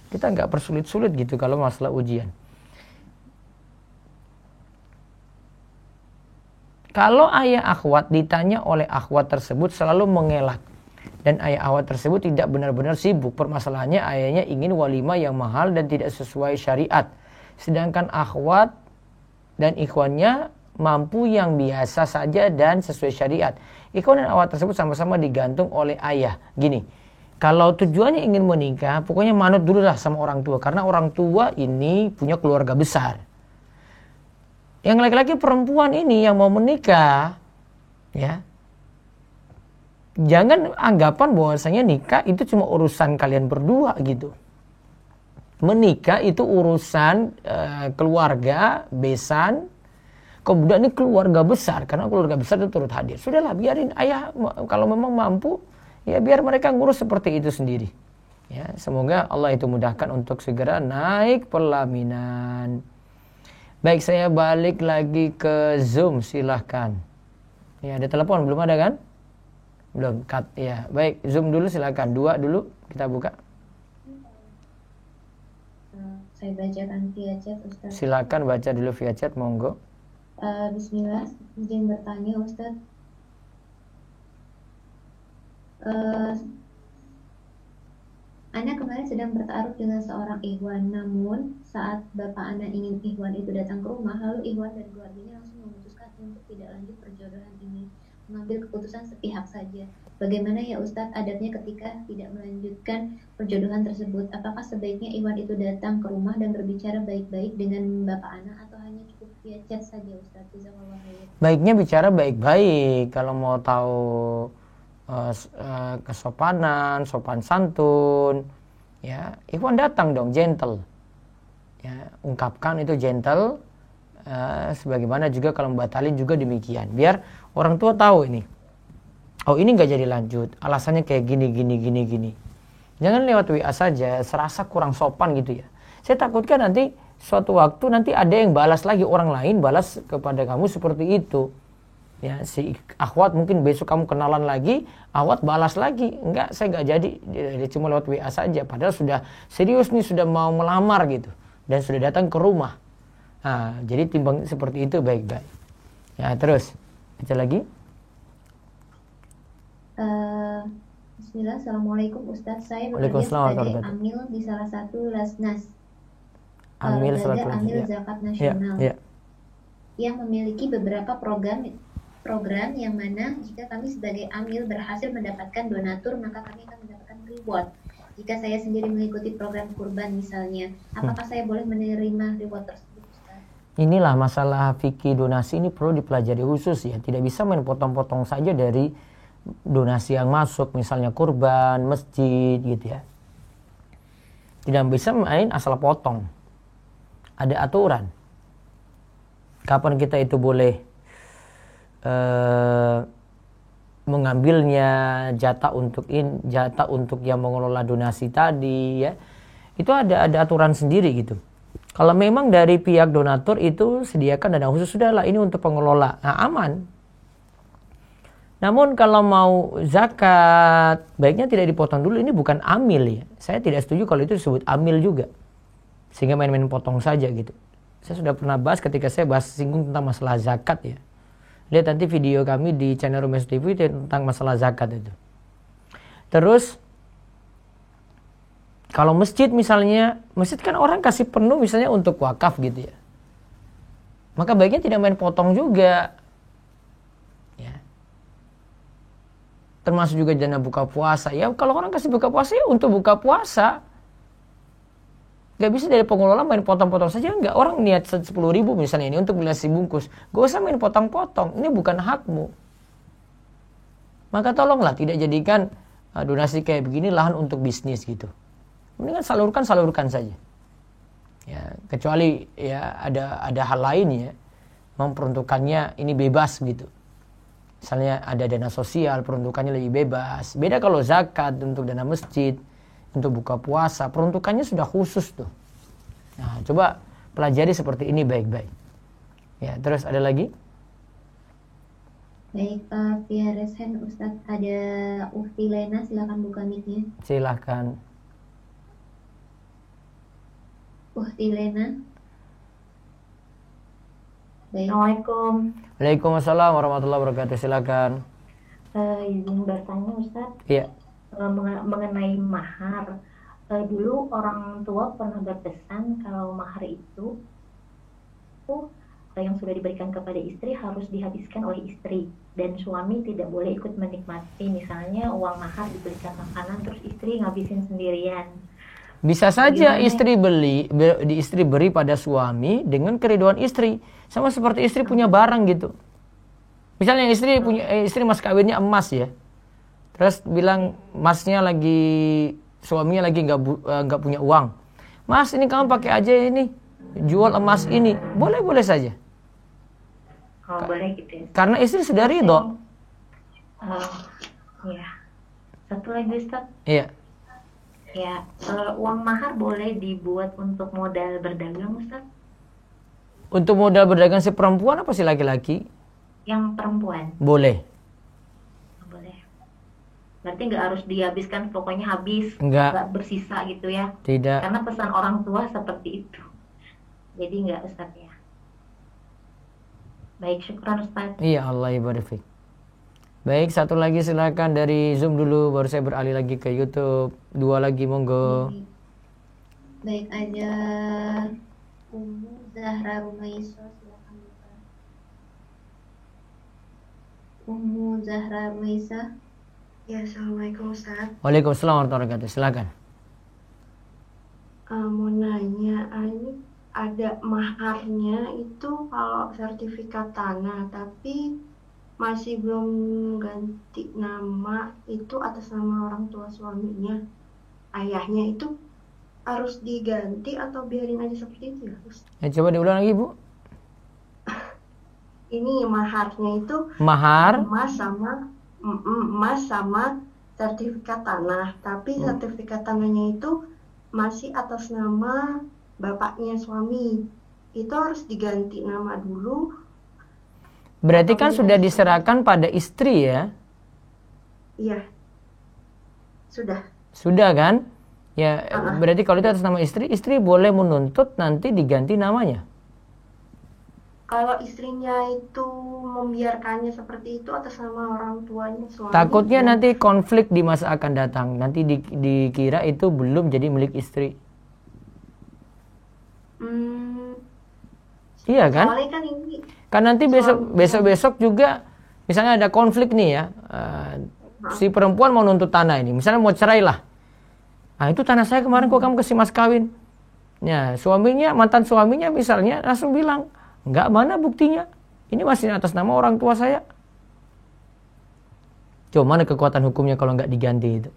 Kita nggak persulit-sulit gitu kalau masalah ujian. Kalau ayah akhwat ditanya oleh akhwat tersebut selalu mengelak. Dan ayah akhwat tersebut tidak benar-benar sibuk. Permasalahannya ayahnya ingin walimah yang mahal dan tidak sesuai syariat. Sedangkan akhwat dan ikhwannya mampu yang biasa saja dan sesuai syariat. Ikhwan dan akhwat tersebut sama-sama digantung oleh ayah. Gini, kalau tujuannya ingin menikah, pokoknya manut dulu lah sama orang tua. Karena orang tua ini punya keluarga besar. Yang laki-laki perempuan ini yang mau menikah, ya, jangan anggapan bahwasanya nikah itu cuma urusan kalian berdua gitu. Menikah itu urusan keluarga, besan, kemudian ini keluarga besar, karena keluarga besar itu turut hadir. Sudahlah, biarin ayah kalau memang mampu, ya biar mereka ngurus seperti itu sendiri. Ya, semoga Allah itu mudahkan untuk segera naik pelaminan. Baik, saya balik lagi ke Zoom, silahkan. Ya, ada telepon, belum ada kan? Belum, cut ya. Baik, Zoom dulu silahkan. 2 dulu, kita buka. Saya bacakan via chat, Ustaz. Silakan baca dulu via chat, monggo. Bismillah, izin bertanya Ustaz. Ana kemarin sedang bertaruh dengan seorang ikhwan, namun saat bapak Ana ingin ikhwan itu datang ke rumah, lalu ikhwan dan keluarganya langsung memutuskan untuk tidak lanjut perjodohan ini, mengambil keputusan sepihak saja. Bagaimana ya Ustadz adabnya ketika tidak melanjutkan perjodohan tersebut? Apakah sebaiknya ikhwan itu datang ke rumah dan berbicara baik-baik dengan bapak Ana atau hanya cukup via chat saja Ustadz? Baiknya bicara baik-baik. Kalau mau tahu kesopanan, sopan santun, ya ikhwan datang dong, gentle, ya ungkapkan itu gentle, sebagaimana juga kalau membatalin juga demikian, biar orang tua tahu ini oh ini nggak jadi lanjut, alasannya kayak gini. Jangan lewat WA saja, serasa kurang sopan gitu ya. Saya takutkan nanti suatu waktu nanti ada yang balas lagi, orang lain balas kepada kamu seperti itu. Ya, si akhwat mungkin besok kamu kenalan lagi, akhwat balas lagi. Enggak, saya nggak jadi, dia cuma lewat WA saja. Padahal sudah serius nih, sudah mau melamar gitu. Dan sudah datang ke rumah. Nah, jadi timbang seperti itu baik-baik. Ya, terus. Baca lagi. Bismillah, Assalamualaikum Ustadz. Saya bekerja Waalaikumsalam sebagai warahmatullahi amil di salah satu Lasnas, Amil lembaga salah amil ya. zakat nasional, Ya. yang memiliki beberapa program yang mana jika kami sebagai amil berhasil mendapatkan donatur, maka kami akan mendapatkan reward. Jika saya sendiri mengikuti program kurban misalnya, apakah saya boleh menerima reward tersebut, Ustaz? Inilah masalah fikih donasi, ini perlu dipelajari khusus ya. Tidak bisa main potong-potong saja dari donasi yang masuk, misalnya kurban, masjid gitu ya. Tidak bisa main asal potong. Ada aturan. Kapan kita itu boleh mengambilnya, jatah untuk yang mengelola donasi tadi ya. Itu ada aturan sendiri gitu. Kalau memang dari pihak donatur itu sediakan dana khusus, sudahlah ini untuk pengelola. Nah, aman. Namun kalau mau zakat, baiknya tidak dipotong dulu. Ini bukan amil ya. Saya tidak setuju kalau itu disebut amil juga. Sehingga main-main potong saja gitu. Saya sudah pernah bahas ketika saya singgung tentang masalah zakat ya. Lihat nanti video kami di channel Rumes TV tentang masalah zakat itu. Terus kalau masjid misalnya, masjid kan orang kasih penuh misalnya untuk wakaf gitu ya. Maka baiknya tidak main potong juga. Ya. Termasuk juga dana buka puasa. Ya kalau orang kasih buka puasa ya untuk buka puasa. Gak bisa dari pengelola main potong-potong saja, enggak. Orang niat 10.000 misalnya ini untuk beli nasi bungkus, gak usah main potong-potong, ini bukan hakmu. Maka tolonglah tidak jadikan donasi kayak begini lahan untuk bisnis gitu. Mendingan salurkan saja. Ya, kecuali ya ada hal lain ya, memperuntukannya ini bebas gitu. Misalnya ada dana sosial, peruntukannya lebih bebas. Beda kalau zakat untuk dana masjid, untuk buka puasa, peruntukannya sudah khusus tuh. Nah, coba pelajari seperti ini baik-baik. Ya, terus ada lagi? Baik, via raise hand Ustadz, ada Ufti Lena, silakan buka mic-nya. Silakan. Ufti Lena. Baik. Assalamualaikum. Waalaikumsalam warahmatullahi wabarakatuh. Silakan. Izin bertanya Ustadz. Iya. Mengenai mahar, dulu orang tua pernah berpesan kalau mahar itu yang sudah diberikan kepada istri harus dihabiskan oleh istri dan suami tidak boleh ikut menikmati, misalnya uang mahar diberikan makanan terus istri ngabisin sendirian. Bisa saja istri beri pada suami dengan keriduan istri, sama seperti istri punya barang gitu. Misalnya istri mas kawinnya emas ya. Terus bilang suaminya lagi nggak punya uang. Mas, ini kamu pakai aja ini, jual emas ini, boleh saja. Oh, boleh gitu ya. Karena istri sudah ridho. Iya. Satu lagi Ustaz. Iya. Ya, uang mahar boleh dibuat untuk modal berdagang Ustaz? Untuk modal berdagang si perempuan apa si laki-laki? Yang perempuan. Boleh. Berarti nggak harus dihabiskan, pokoknya habis, nggak bersisa gitu ya? Tidak. Karena pesan orang tua seperti itu. Jadi nggak Ustaz ya. Baik, syukran Ustaz. Iya, Allah ibarik fiik. Baik, satu lagi silakan dari Zoom dulu, baru saya beralih lagi ke YouTube. Dua lagi, monggo. Baik, ada Ummu Zahra Rumaiso, silakan buka. Ummu Zahra Rumaiso. Ya, Assalamualaikum Ustaz. Waalaikumsalam warahmatullahi wabarakatuh. Silakan. Mau nanya, ini ada maharnya itu kalau sertifikat tanah, tapi masih belum ganti nama, itu atas nama orang tua suaminya, ayahnya, itu harus diganti atau biarin aja seperti itu ya Ustaz? Coba diulang lagi Bu. Ini maharnya itu mahar emas sama emas sama sertifikat tanah, tapi sertifikat tanahnya itu masih atas nama bapaknya suami. Itu harus diganti nama dulu. Berarti kan sudah diserahkan pada istri ya? Iya. Sudah. Sudah kan? Ya, berarti kalau itu atas nama istri, istri boleh menuntut nanti diganti namanya. Kalau istrinya itu membiarkannya seperti itu atas nama orang tuanya suami. Takutnya nanti konflik di masa akan datang. Nanti dikira itu belum jadi milik istri. Iya kan? Soalnya kan ini Kan nanti besok juga misalnya ada konflik nih ya. Si perempuan mau nuntut tanah ini. Misalnya mau cerai lah. Nah itu tanah saya kemarin kok kamu kasih mas kawin. Ya suaminya, mantan suaminya misalnya langsung bilang, enggak, mana buktinya? Ini masih atas nama orang tua saya. Coba mana kekuatan hukumnya kalau nggak diganti itu?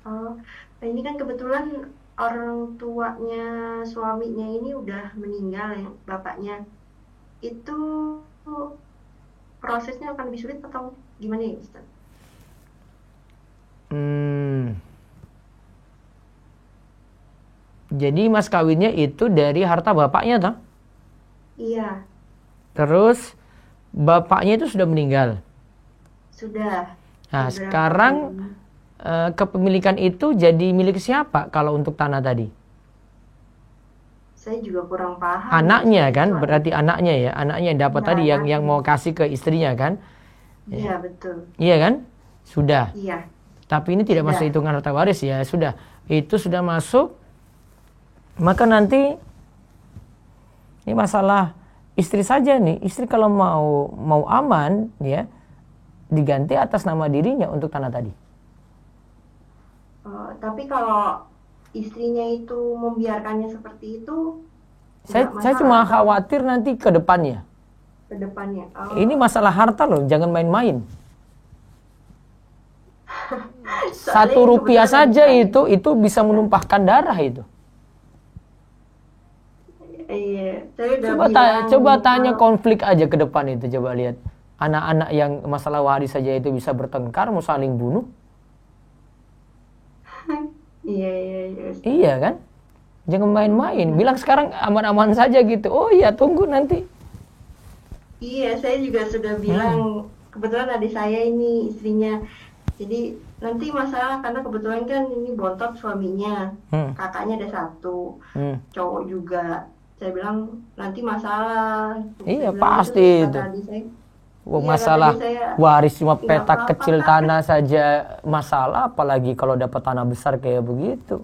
Oh, nah ini kan kebetulan orang tuanya suaminya ini udah meninggal ya, bapaknya. Itu prosesnya akan lebih sulit atau gimana ya, Ustaz? Jadi mas kawinnya itu dari harta bapaknya toh? Iya. Terus bapaknya itu sudah meninggal. Sudah. Nah sekarang kepemilikan itu jadi milik siapa kalau untuk tanah tadi? Saya juga kurang paham. Anaknya kan, berarti anaknya ya, anaknya yang dapat Ya, tadi yang mau kasih ke istrinya kan? Iya betul. Iya kan? Sudah. Iya. Tapi ini tidak masuk hitungan harta waris ya, sudah. Itu sudah masuk. Maka nanti ini masalah istri saja nih. Istri kalau mau aman ya, diganti atas nama dirinya untuk tanah tadi. Tapi kalau istrinya itu membiarkannya seperti itu, saya cuma khawatir nanti ke depannya. Ke depannya. Ini masalah harta loh, jangan main-main. 1 rupiah saja itu bisa menumpahkan darah itu. Iya, saya udah Coba tanya konflik aja ke depan itu, coba lihat. Anak-anak yang masalah waris saja itu bisa bertengkar, mau saling bunuh. Iya. Iya kan? Jangan main-main. Bilang sekarang aman-aman saja gitu. Oh iya, tunggu nanti. Iya, saya juga sudah bilang. Kebetulan adik saya ini istrinya. Jadi nanti masalah karena kebetulan kan ini bontot suaminya. Kakaknya ada 1. Cowok juga. Saya bilang nanti masalah. Iya pasti itu. Masalah waris cuma petak kecil tanah saja masalah, apalagi kalau dapat tanah besar kayak begitu.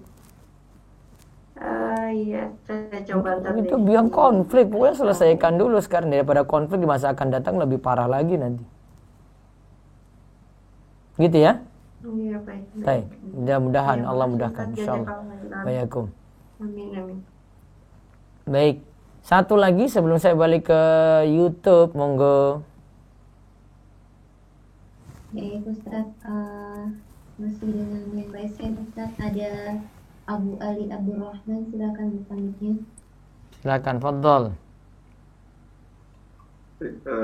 Iya, saya coba ntar itu biang konflik. Pokoknya selesaikan dulu sekarang, daripada konflik di masa akan datang lebih parah lagi nanti. Gitu ya? Iya, baik. Baik. Mudah-mudahan Allah mudahkan insyaallah. Bayakum. Amin. Baik. Satu lagi sebelum saya balik ke YouTube, monggo. Baik Ustaz, masih dengan yang baik saya Ustaz, ada Abu Ali Abdurrahman, silakan bertanya. Silakan, fadhol.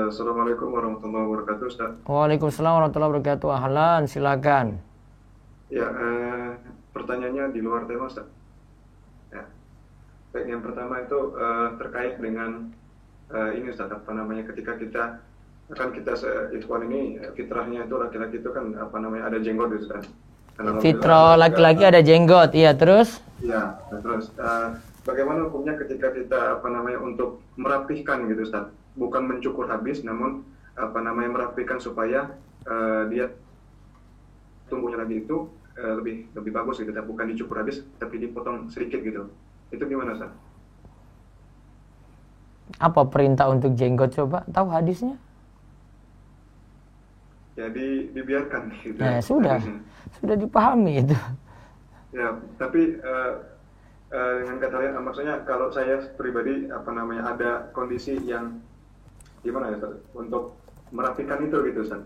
Assalamualaikum warahmatullahi wabarakatuh, Ustaz. Waalaikumsalam warahmatullahi wabarakatuh. Ahlan, silakan. Ya, pertanyaannya di luar tema, Ustaz. Ya. Baik, yang pertama itu terkait dengan ini Ustaz, ketika kita ikhwan ini fitrahnya itu laki-laki itu kan ada jenggot gitu kan. Fitrah laki-laki ada jenggot, iya terus? Iya, terus bagaimana hukumnya ketika kita untuk merapihkan gitu Ustaz, bukan mencukur habis, namun merapihkan supaya dia tumbuhnya lagi itu lebih bagus gitu, bukan dicukur habis tapi dipotong sedikit gitu. Itu gimana Ustaz? Apa perintah untuk jenggot coba? Tahu hadisnya? Jadi dibiarkan gitu. Nah, sudah dipahami itu. Ya, tapi dengan kata lain, maksudnya kalau saya pribadi ada kondisi yang gimana ya Ustaz, untuk merapikan itu gitu Ustaz.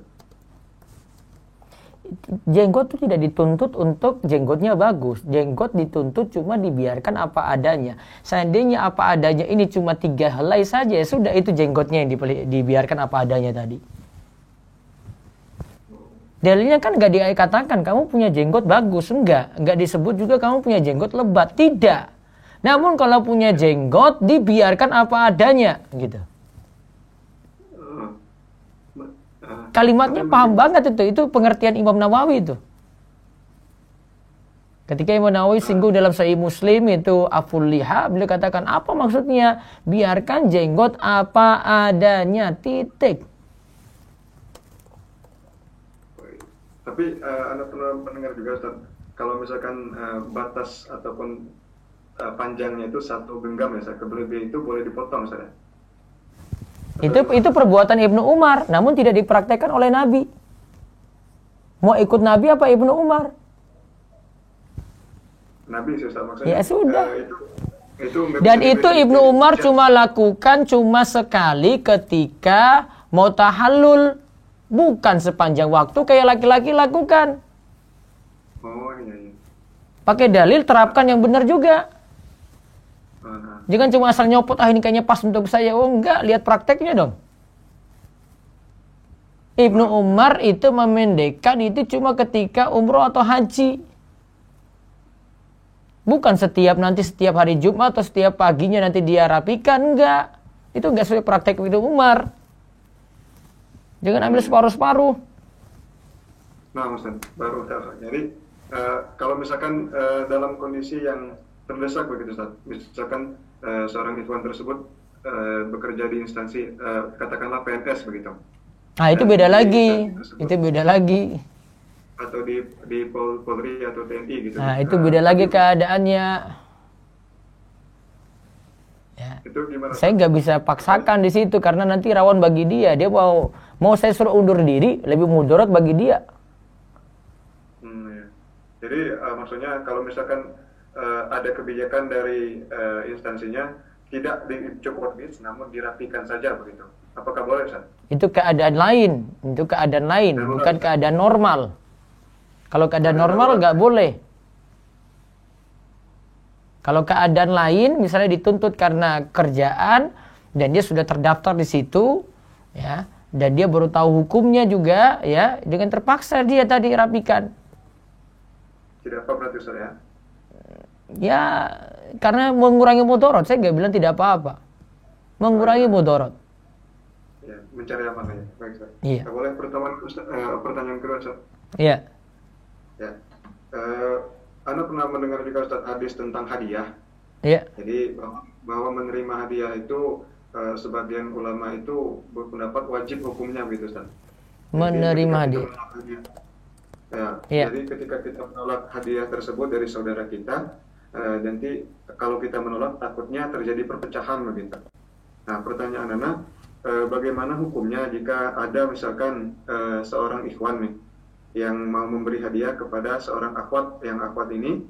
Jenggot itu tidak dituntut untuk jenggotnya bagus. Jenggot dituntut cuma dibiarkan apa adanya. Seandainya apa adanya ini cuma 3 helai saja, sudah itu jenggotnya yang dibiarkan apa adanya tadi. Dalilnya kan nggak dikatakan kamu punya jenggot bagus, nggak disebut juga kamu punya jenggot lebat, tidak. Namun kalau punya jenggot dibiarkan apa adanya, gitu. Kalimatnya paham banget itu pengertian Imam Nawawi itu. Ketika Imam Nawawi singgung dalam Sahih Muslim itu aful liha, beliau katakan apa maksudnya? Biarkan jenggot apa adanya, titik. Tapi Anda pernah mendengar juga Ustaz, kalau misalkan batas ataupun panjangnya itu 1 genggam ya, kelebihan itu boleh dipotong Ustaz. Itu perbuatan Ibnu Umar, namun tidak dipraktekkan oleh Nabi. Mau ikut Nabi apa Ibnu Umar? Nabi sih Ustaz maksudnya. Ya sudah. Dan itu Ibnu Umar cuma lakukan sekali ketika mau tahallul. Bukan sepanjang waktu kayak laki-laki lakukan. Oh iya. Pakai dalil, terapkan yang benar juga. Jangan cuma asal nyopot, ini kayaknya pas untuk saya. Oh enggak, lihat prakteknya dong. Ibnu Umar itu memendekkan itu cuma ketika umroh atau haji. Bukan setiap hari Jumat atau setiap paginya nanti dia rapikan, enggak. Itu enggak sesuai praktek Ibnu Umar. Jangan ambil separuh-separuh. Nah, Ustaz, baru Ustaz. Jadi kalau misalkan dalam kondisi yang terdesak begitu Ustaz, misalkan seorang ikhwan tersebut bekerja di instansi katakanlah PNS begitu. Nah, itu beda lagi. Itu beda lagi. Atau di Polri atau TNI gitu. Nah, itu beda lagi keadaannya. Ya. Itu gimana? Saya nggak bisa paksakan di situ karena nanti rawan bagi dia. Dia mau saya suruh undur diri, lebih mudarat bagi dia. Ya. Jadi maksudnya kalau misalkan ada kebijakan dari instansinya tidak dicopot bis, namun dirapikan saja begitu. Apakah boleh, Ustaz? Itu keadaan lain, bukan keadaan normal. Kalau keadaan normal nggak boleh. Kalau keadaan lain, misalnya dituntut karena kerjaan dan dia sudah terdaftar di situ, ya, dan dia baru tahu hukumnya juga, ya, dengan terpaksa dia tadi rapikan. Tidak apa berarti Ustaz ya? Ya, karena mengurangi mudarat, saya nggak bilang tidak apa-apa. Mengurangi mudarat. Ya, mencari aman ya. Baik, Ustaz. Iya. Boleh pertanyaan kedua, Ustaz? Iya. Ya. Anda pernah mendengar juga Ustaz hadis tentang hadiah? Iya. Jadi bahwa menerima hadiah itu sebagian ulama itu berpendapat wajib hukumnya begitu Ustaz. Menerima hadiah. Ya, jadi ketika kita menolak hadiah tersebut dari saudara kita, nanti kalau kita menolak takutnya terjadi perpecahan begitu. Nah, pertanyaan Anda, bagaimana hukumnya jika ada misalkan seorang ikhwan nih yang mau memberi hadiah kepada seorang akhwat, yang akhwat ini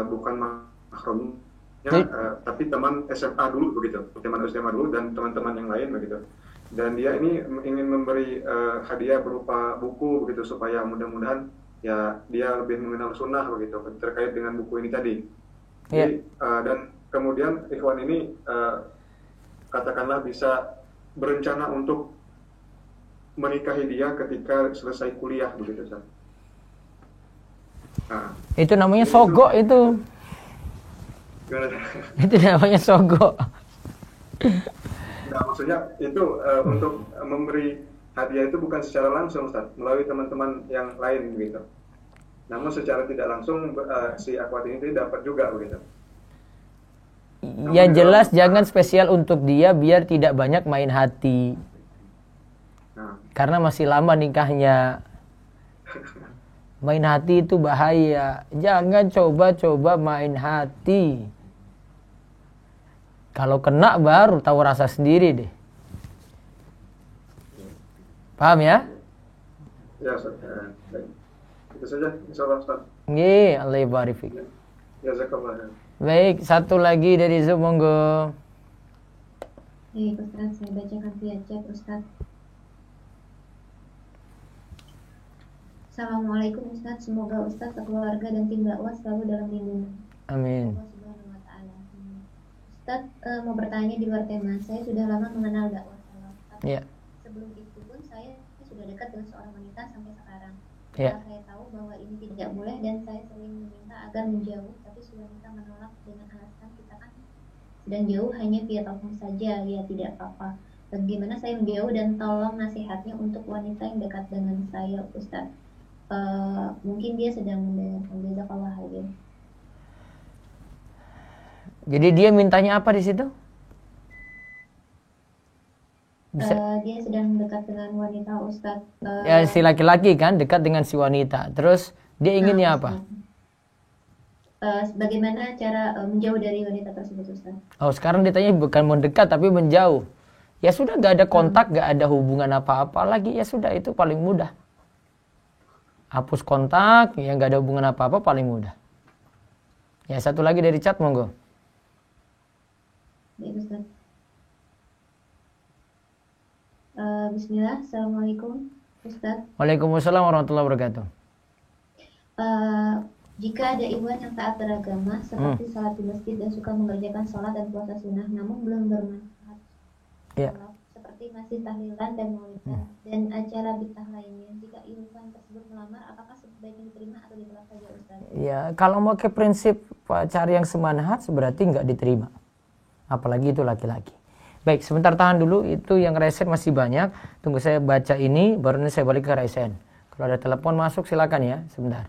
bukan mahramnya, tapi teman SMA dulu begitu, teman SMA dulu dan teman-teman yang lain begitu. Dan dia ini ingin memberi hadiah berupa buku begitu supaya mudah-mudahan ya dia lebih mengenal sunnah begitu terkait dengan buku ini tadi. Jadi, dan kemudian ikhwan ini katakanlah bisa berencana untuk menikahi dia ketika selesai kuliah begitu Ustaz. Nah, itu namanya sogok itu. Itu namanya sogok. Nah, maksudnya itu untuk memberi hadiah itu bukan secara langsung Ustaz, melalui teman-teman yang lain begitu. Namun secara tidak langsung si akhwat ini dapat juga begitu. Yang jelas jangan spesial untuk dia biar tidak banyak main hati. Karena masih lama nikahnya. Main hati itu bahaya. Jangan coba-coba main hati. Kalau kena baru tahu rasa sendiri deh. Paham ya? Ya, Ustaz. Baik. Itu saja, insyaallah Ustaz. Nggih, Allah barik fik. Jazakallah. Baik, satu lagi dari Zoom, monggo. Baik, Ustaz, saya bacakan via chat, Ustaz. Assalamualaikum Ustaz, semoga Ustaz, keluarga dan tim dakwah selalu dalam lindungan Amin. Allah Subhanahu wa Ta'ala. Ustaz, mau bertanya di luar tema. Saya sudah lama mengenal dakwah salaf. Iya. Sebelum itu pun saya sudah dekat dengan seorang wanita sampai sekarang. Ya. Setelah saya tahu bahwa ini tidak boleh dan saya sering meminta agar menjauh, tapi si wanita menolak dengan alasan kita kan sedang jauh, hanya via telepon saja, ya tidak apa-apa. Bagaimana saya menjauh dan tolong nasihatnya untuk wanita yang dekat dengan saya, Ustaz. Mungkin dia sedang mendengarkan. Jazakallah khair. Jadi dia mintanya apa di situ? Bisa. Dia sedang dekat dengan wanita, Ustaz. Ya, si laki-laki kan dekat dengan si wanita. Terus dia inginnya apa? Bagaimana cara menjauh dari wanita tersebut, Ustaz? Oh, sekarang ditanya bukan mendekat tapi menjauh. Ya sudah, gak ada kontak, gak ada hubungan apa-apa lagi. Ya sudah, itu paling mudah. Hapus kontak, yang gak ada hubungan apa-apa paling mudah. Ya, satu lagi dari chat, monggo. Ya, Ustaz. Bismillah, Assalamualaikum, Ustaz. Waalaikumsalam warahmatullahi wabarakatuh. Jika ada ikhwan yang taat beragama, seperti salat di masjid dan suka mengerjakan sholat dan puasa sunnah, namun belum bermanfaat, seperti masih tahlilan dan maulidan dan acara bid'ah lainnya, jika ikhwan tersebut melamar, apakah sebaiknya diterima atau ditolak saja, Ustaz? Ya, kalau mau ke prinsip cari yang semanhat, berarti nggak diterima. Apalagi itu laki-laki. Baik, sebentar tahan dulu, itu yang resen masih banyak. Tunggu saya baca ini, baru ini saya balik ke resen. Kalau ada telepon masuk silakan ya, sebentar.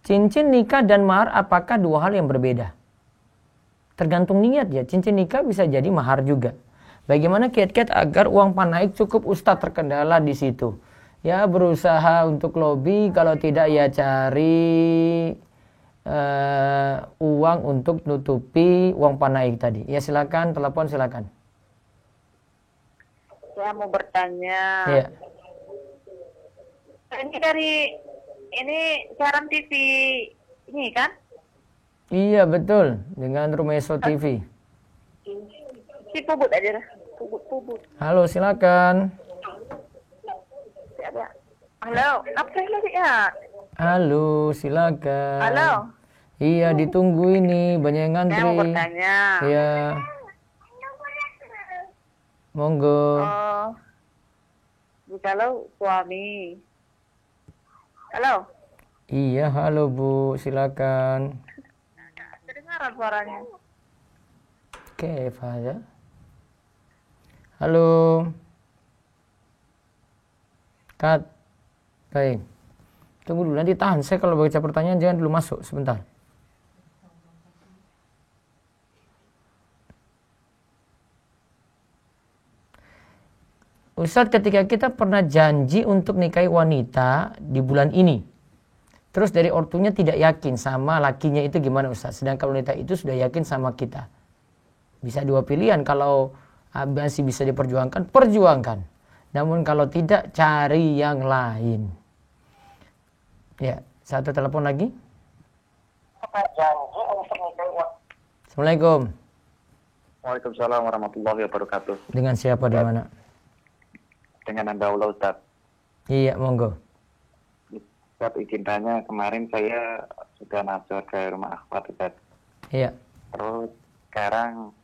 Cincin nikah dan mahar apakah dua hal yang berbeda? Tergantung niat ya, cincin nikah bisa jadi mahar juga. Bagaimana kiat-kiat agar uang panaik cukup? Ustadz terkendala di situ. Ya berusaha untuk lobby, kalau tidak ya cari uang untuk nutupi uang panaik tadi. Ya silakan, telepon silakan. Saya mau bertanya. Ya. Ini dari siaran TV ini kan? Iya betul, dengan Rumeso TV. Si Pubut aja dah. Pubut. Halo, silakan. Halo, apa lagi ya? Halo, silakan. Halo. Iya, ditunggu ini, banyak yang ngantri. Saya mau bertanya. Iya. Monggo. Kalau suami. Halo. Iya, halo Bu, silakan. Kedengaran suaranya. Oke, ya. Halo. Kat. Baik. Tunggu dulu, nanti tahan. Saya kalau baca pertanyaan jangan dulu masuk, sebentar. Ustadz, ketika kita pernah janji untuk nikahi wanita di bulan ini, terus dari ortunya tidak yakin sama lakinya, itu gimana Ustadz? Sedangkan wanita itu sudah yakin sama kita. Bisa dua pilihan, kalau masih bisa diperjuangkan, perjuangkan. Namun kalau tidak, cari yang lain. Ya, satu telepon lagi. Assalamualaikum. Waalaikumsalam warahmatullahi wabarakatuh. Dengan siapa di mana? Dengan Anda Ustaz. Iya, monggo. Ustaz, izin tanya, kemarin saya sudah nazar ke rumah akhwat Ustaz. Iya. Terus sekarang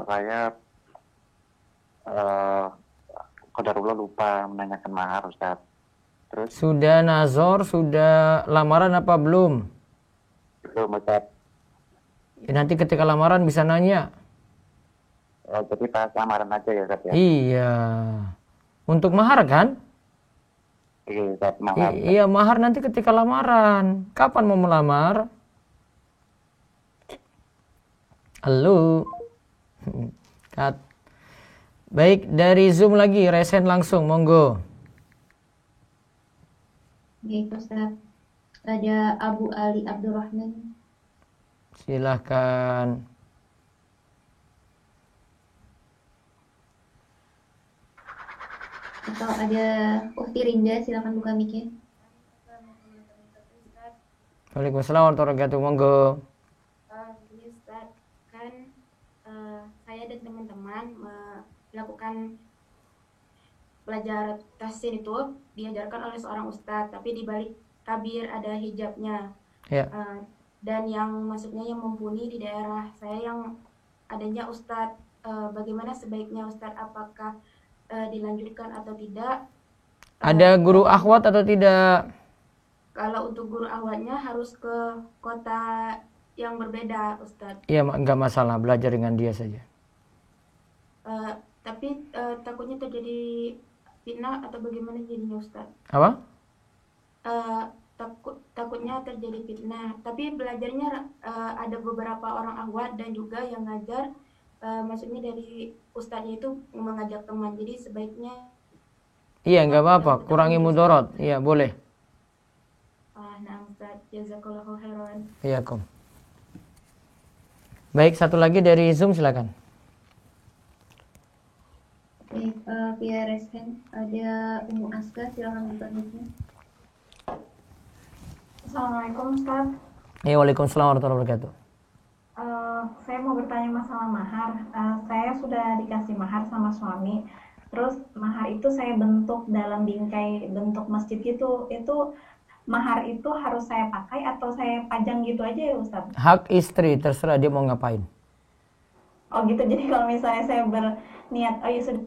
saya qadarullah lupa menanyakan mahar Ustaz. Terus sudah nazar, sudah lamaran apa belum? Belum Ustaz. Ya, nanti ketika lamaran bisa nanya. Jadi pas lamaran aja ya Ustaz ya? Iya. Untuk mahar kan? Iya Ustaz, mahar. Iya, mahar nanti ketika lamaran. Kapan mau melamar? Halo. Kat. Baik, dari Zoom lagi, resen langsung, monggo. Baik, Ustaz. Ada Abu Ali Abdurrahman. Silahkan. Atau ada Ufti Rinda, silakan buka mic-nya. Waalaikumsalam warahmatullahi wabarakatuh, monggo. Ini Ustaz, kan saya dan teman-teman melakukan belajar tahsin itu diajarkan oleh seorang ustadz, tapi di balik tabir ada hijabnya. Ya. Dan yang maksudnya yang mumpuni di daerah saya yang adanya ustadz, bagaimana sebaiknya ustadz, apakah dilanjutkan atau tidak? Ada guru akhwat atau tidak? Kalau untuk guru akhwatnya harus ke kota yang berbeda, Ustadz. Iya, nggak masalah, belajar dengan dia saja. Tapi takutnya terjadi fitnah atau bagaimana jadinya, Ustadz? Apa? Takutnya terjadi fitnah. Tapi belajarnya ada beberapa orang akhwat dan juga yang ngajar, maksudnya dari ustadznya itu mengajak teman. Jadi sebaiknya. Iya, nggak apa-apa, kurangi mudorot. Iya, boleh. Nah, Ustadz, jazakallahu khairan. Iya, Kom. Baik, satu lagi dari Zoom, silakan. Baik, via resken ada Umu Aska, silakan buka mic-nya. Assalamualaikum, Ustaz. Ya, waalaikumsalam warahmatullahi wabarakatuh. Saya mau bertanya masalah mahar. Saya sudah dikasih mahar sama suami. Terus mahar itu saya bentuk dalam bingkai bentuk masjid gitu. Itu mahar itu harus saya pakai atau saya pajang gitu aja ya, Ustaz? Hak istri, terserah dia mau ngapain. Oh gitu, jadi kalau misalnya saya berniat, oh ya sudah.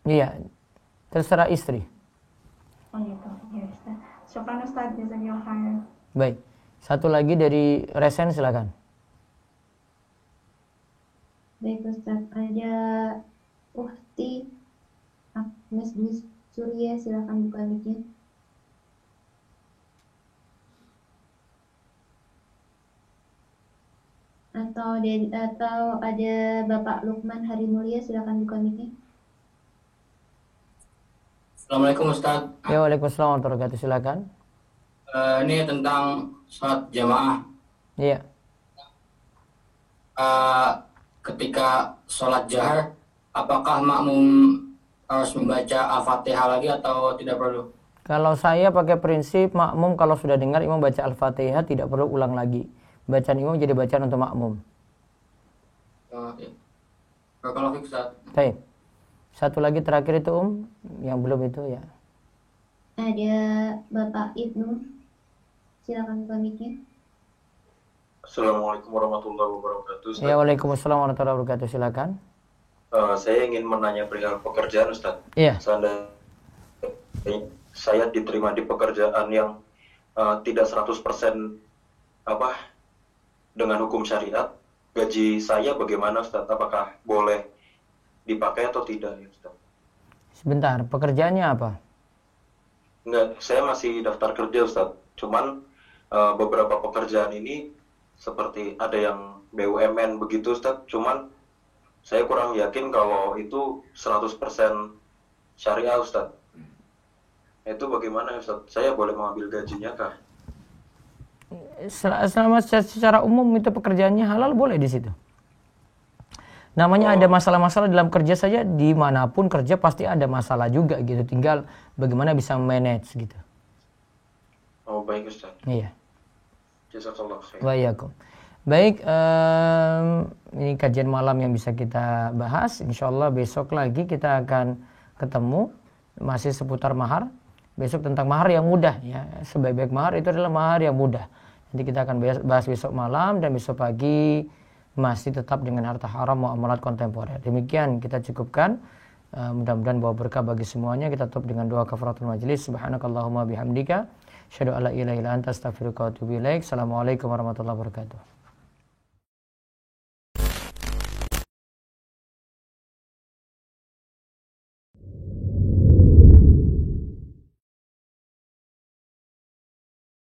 Iya, terserah istri. Oh gitu, ya Ustaz. Syukran Ustaz, jazakallahu khairan. Baik, satu lagi dari Resen, silakan. Baik Ustaz, ada Uhti Agnes Dwi Surya, silakan buka mic-nya. Atau ada Bapak Lukman Harimulya, silakan buka mic-nya. Assalamualaikum Ustaz. Ya, waalaikumsalam warahmatullahi wabarakatuh, silakan. Ini tentang sholat jamaah. Iya. Ketika sholat jahar, apakah makmum harus membaca Al-Fatihah lagi atau tidak perlu? Kalau saya pakai prinsip makmum kalau sudah dengar imam baca Al-Fatihah tidak perlu ulang lagi. Bacaan imam jadi bacaan untuk makmum. Ya. Barakallahu fiik, Ustaz. Baik. Satu lagi terakhir itu yang belum itu ya. Ada Bapak Ibnu, silakan buka mic-nya. Assalamualaikum warahmatullahi wabarakatuh, Ustaz. Ya, waalaikumsalam warahmatullahi wabarakatuh, silakan. Saya ingin menanya perihal pekerjaan, Ustaz. Iya. Seandainya saya diterima di pekerjaan yang tidak 100% dengan hukum syariat, gaji saya bagaimana, Ustaz? Apakah boleh dipakai atau tidak, ya, Ustaz? Sebentar, pekerjaannya apa? Enggak, saya masih daftar kerja, Ustaz. Cuman beberapa pekerjaan ini seperti ada yang BUMN begitu, Ustaz. Cuman saya kurang yakin kalau itu 100% syariah, Ustaz. Itu bagaimana, Ustaz? Saya boleh mengambil gajinya kah? Selama secara umum itu pekerjaannya halal, boleh di situ. Namanya ada masalah-masalah dalam kerja saja, dimanapun kerja pasti ada masalah juga gitu. Tinggal bagaimana bisa manage gitu. Oh baik Ustaz. Iya. Jazakallah khair. Waalaikumsalam. Baik, ini kajian malam yang bisa kita bahas. Insyaallah besok lagi kita akan ketemu masih seputar mahar. Besok tentang mahar yang mudah ya. Sebaik-baik mahar itu adalah mahar yang mudah. Nanti kita akan bahas besok malam dan besok pagi masih tetap dengan harta haram muamalat kontemporer. Demikian kita cukupkan. Mudah-mudahan bawa berkah bagi semuanya. Kita tutup dengan doa kafaratul majelis. Subhanakallahumma bihamdika asyhadu alla ilaha illa anta astaghfiruka wa atubu ilaik. Assalamualaikum warahmatullahi wabarakatuh.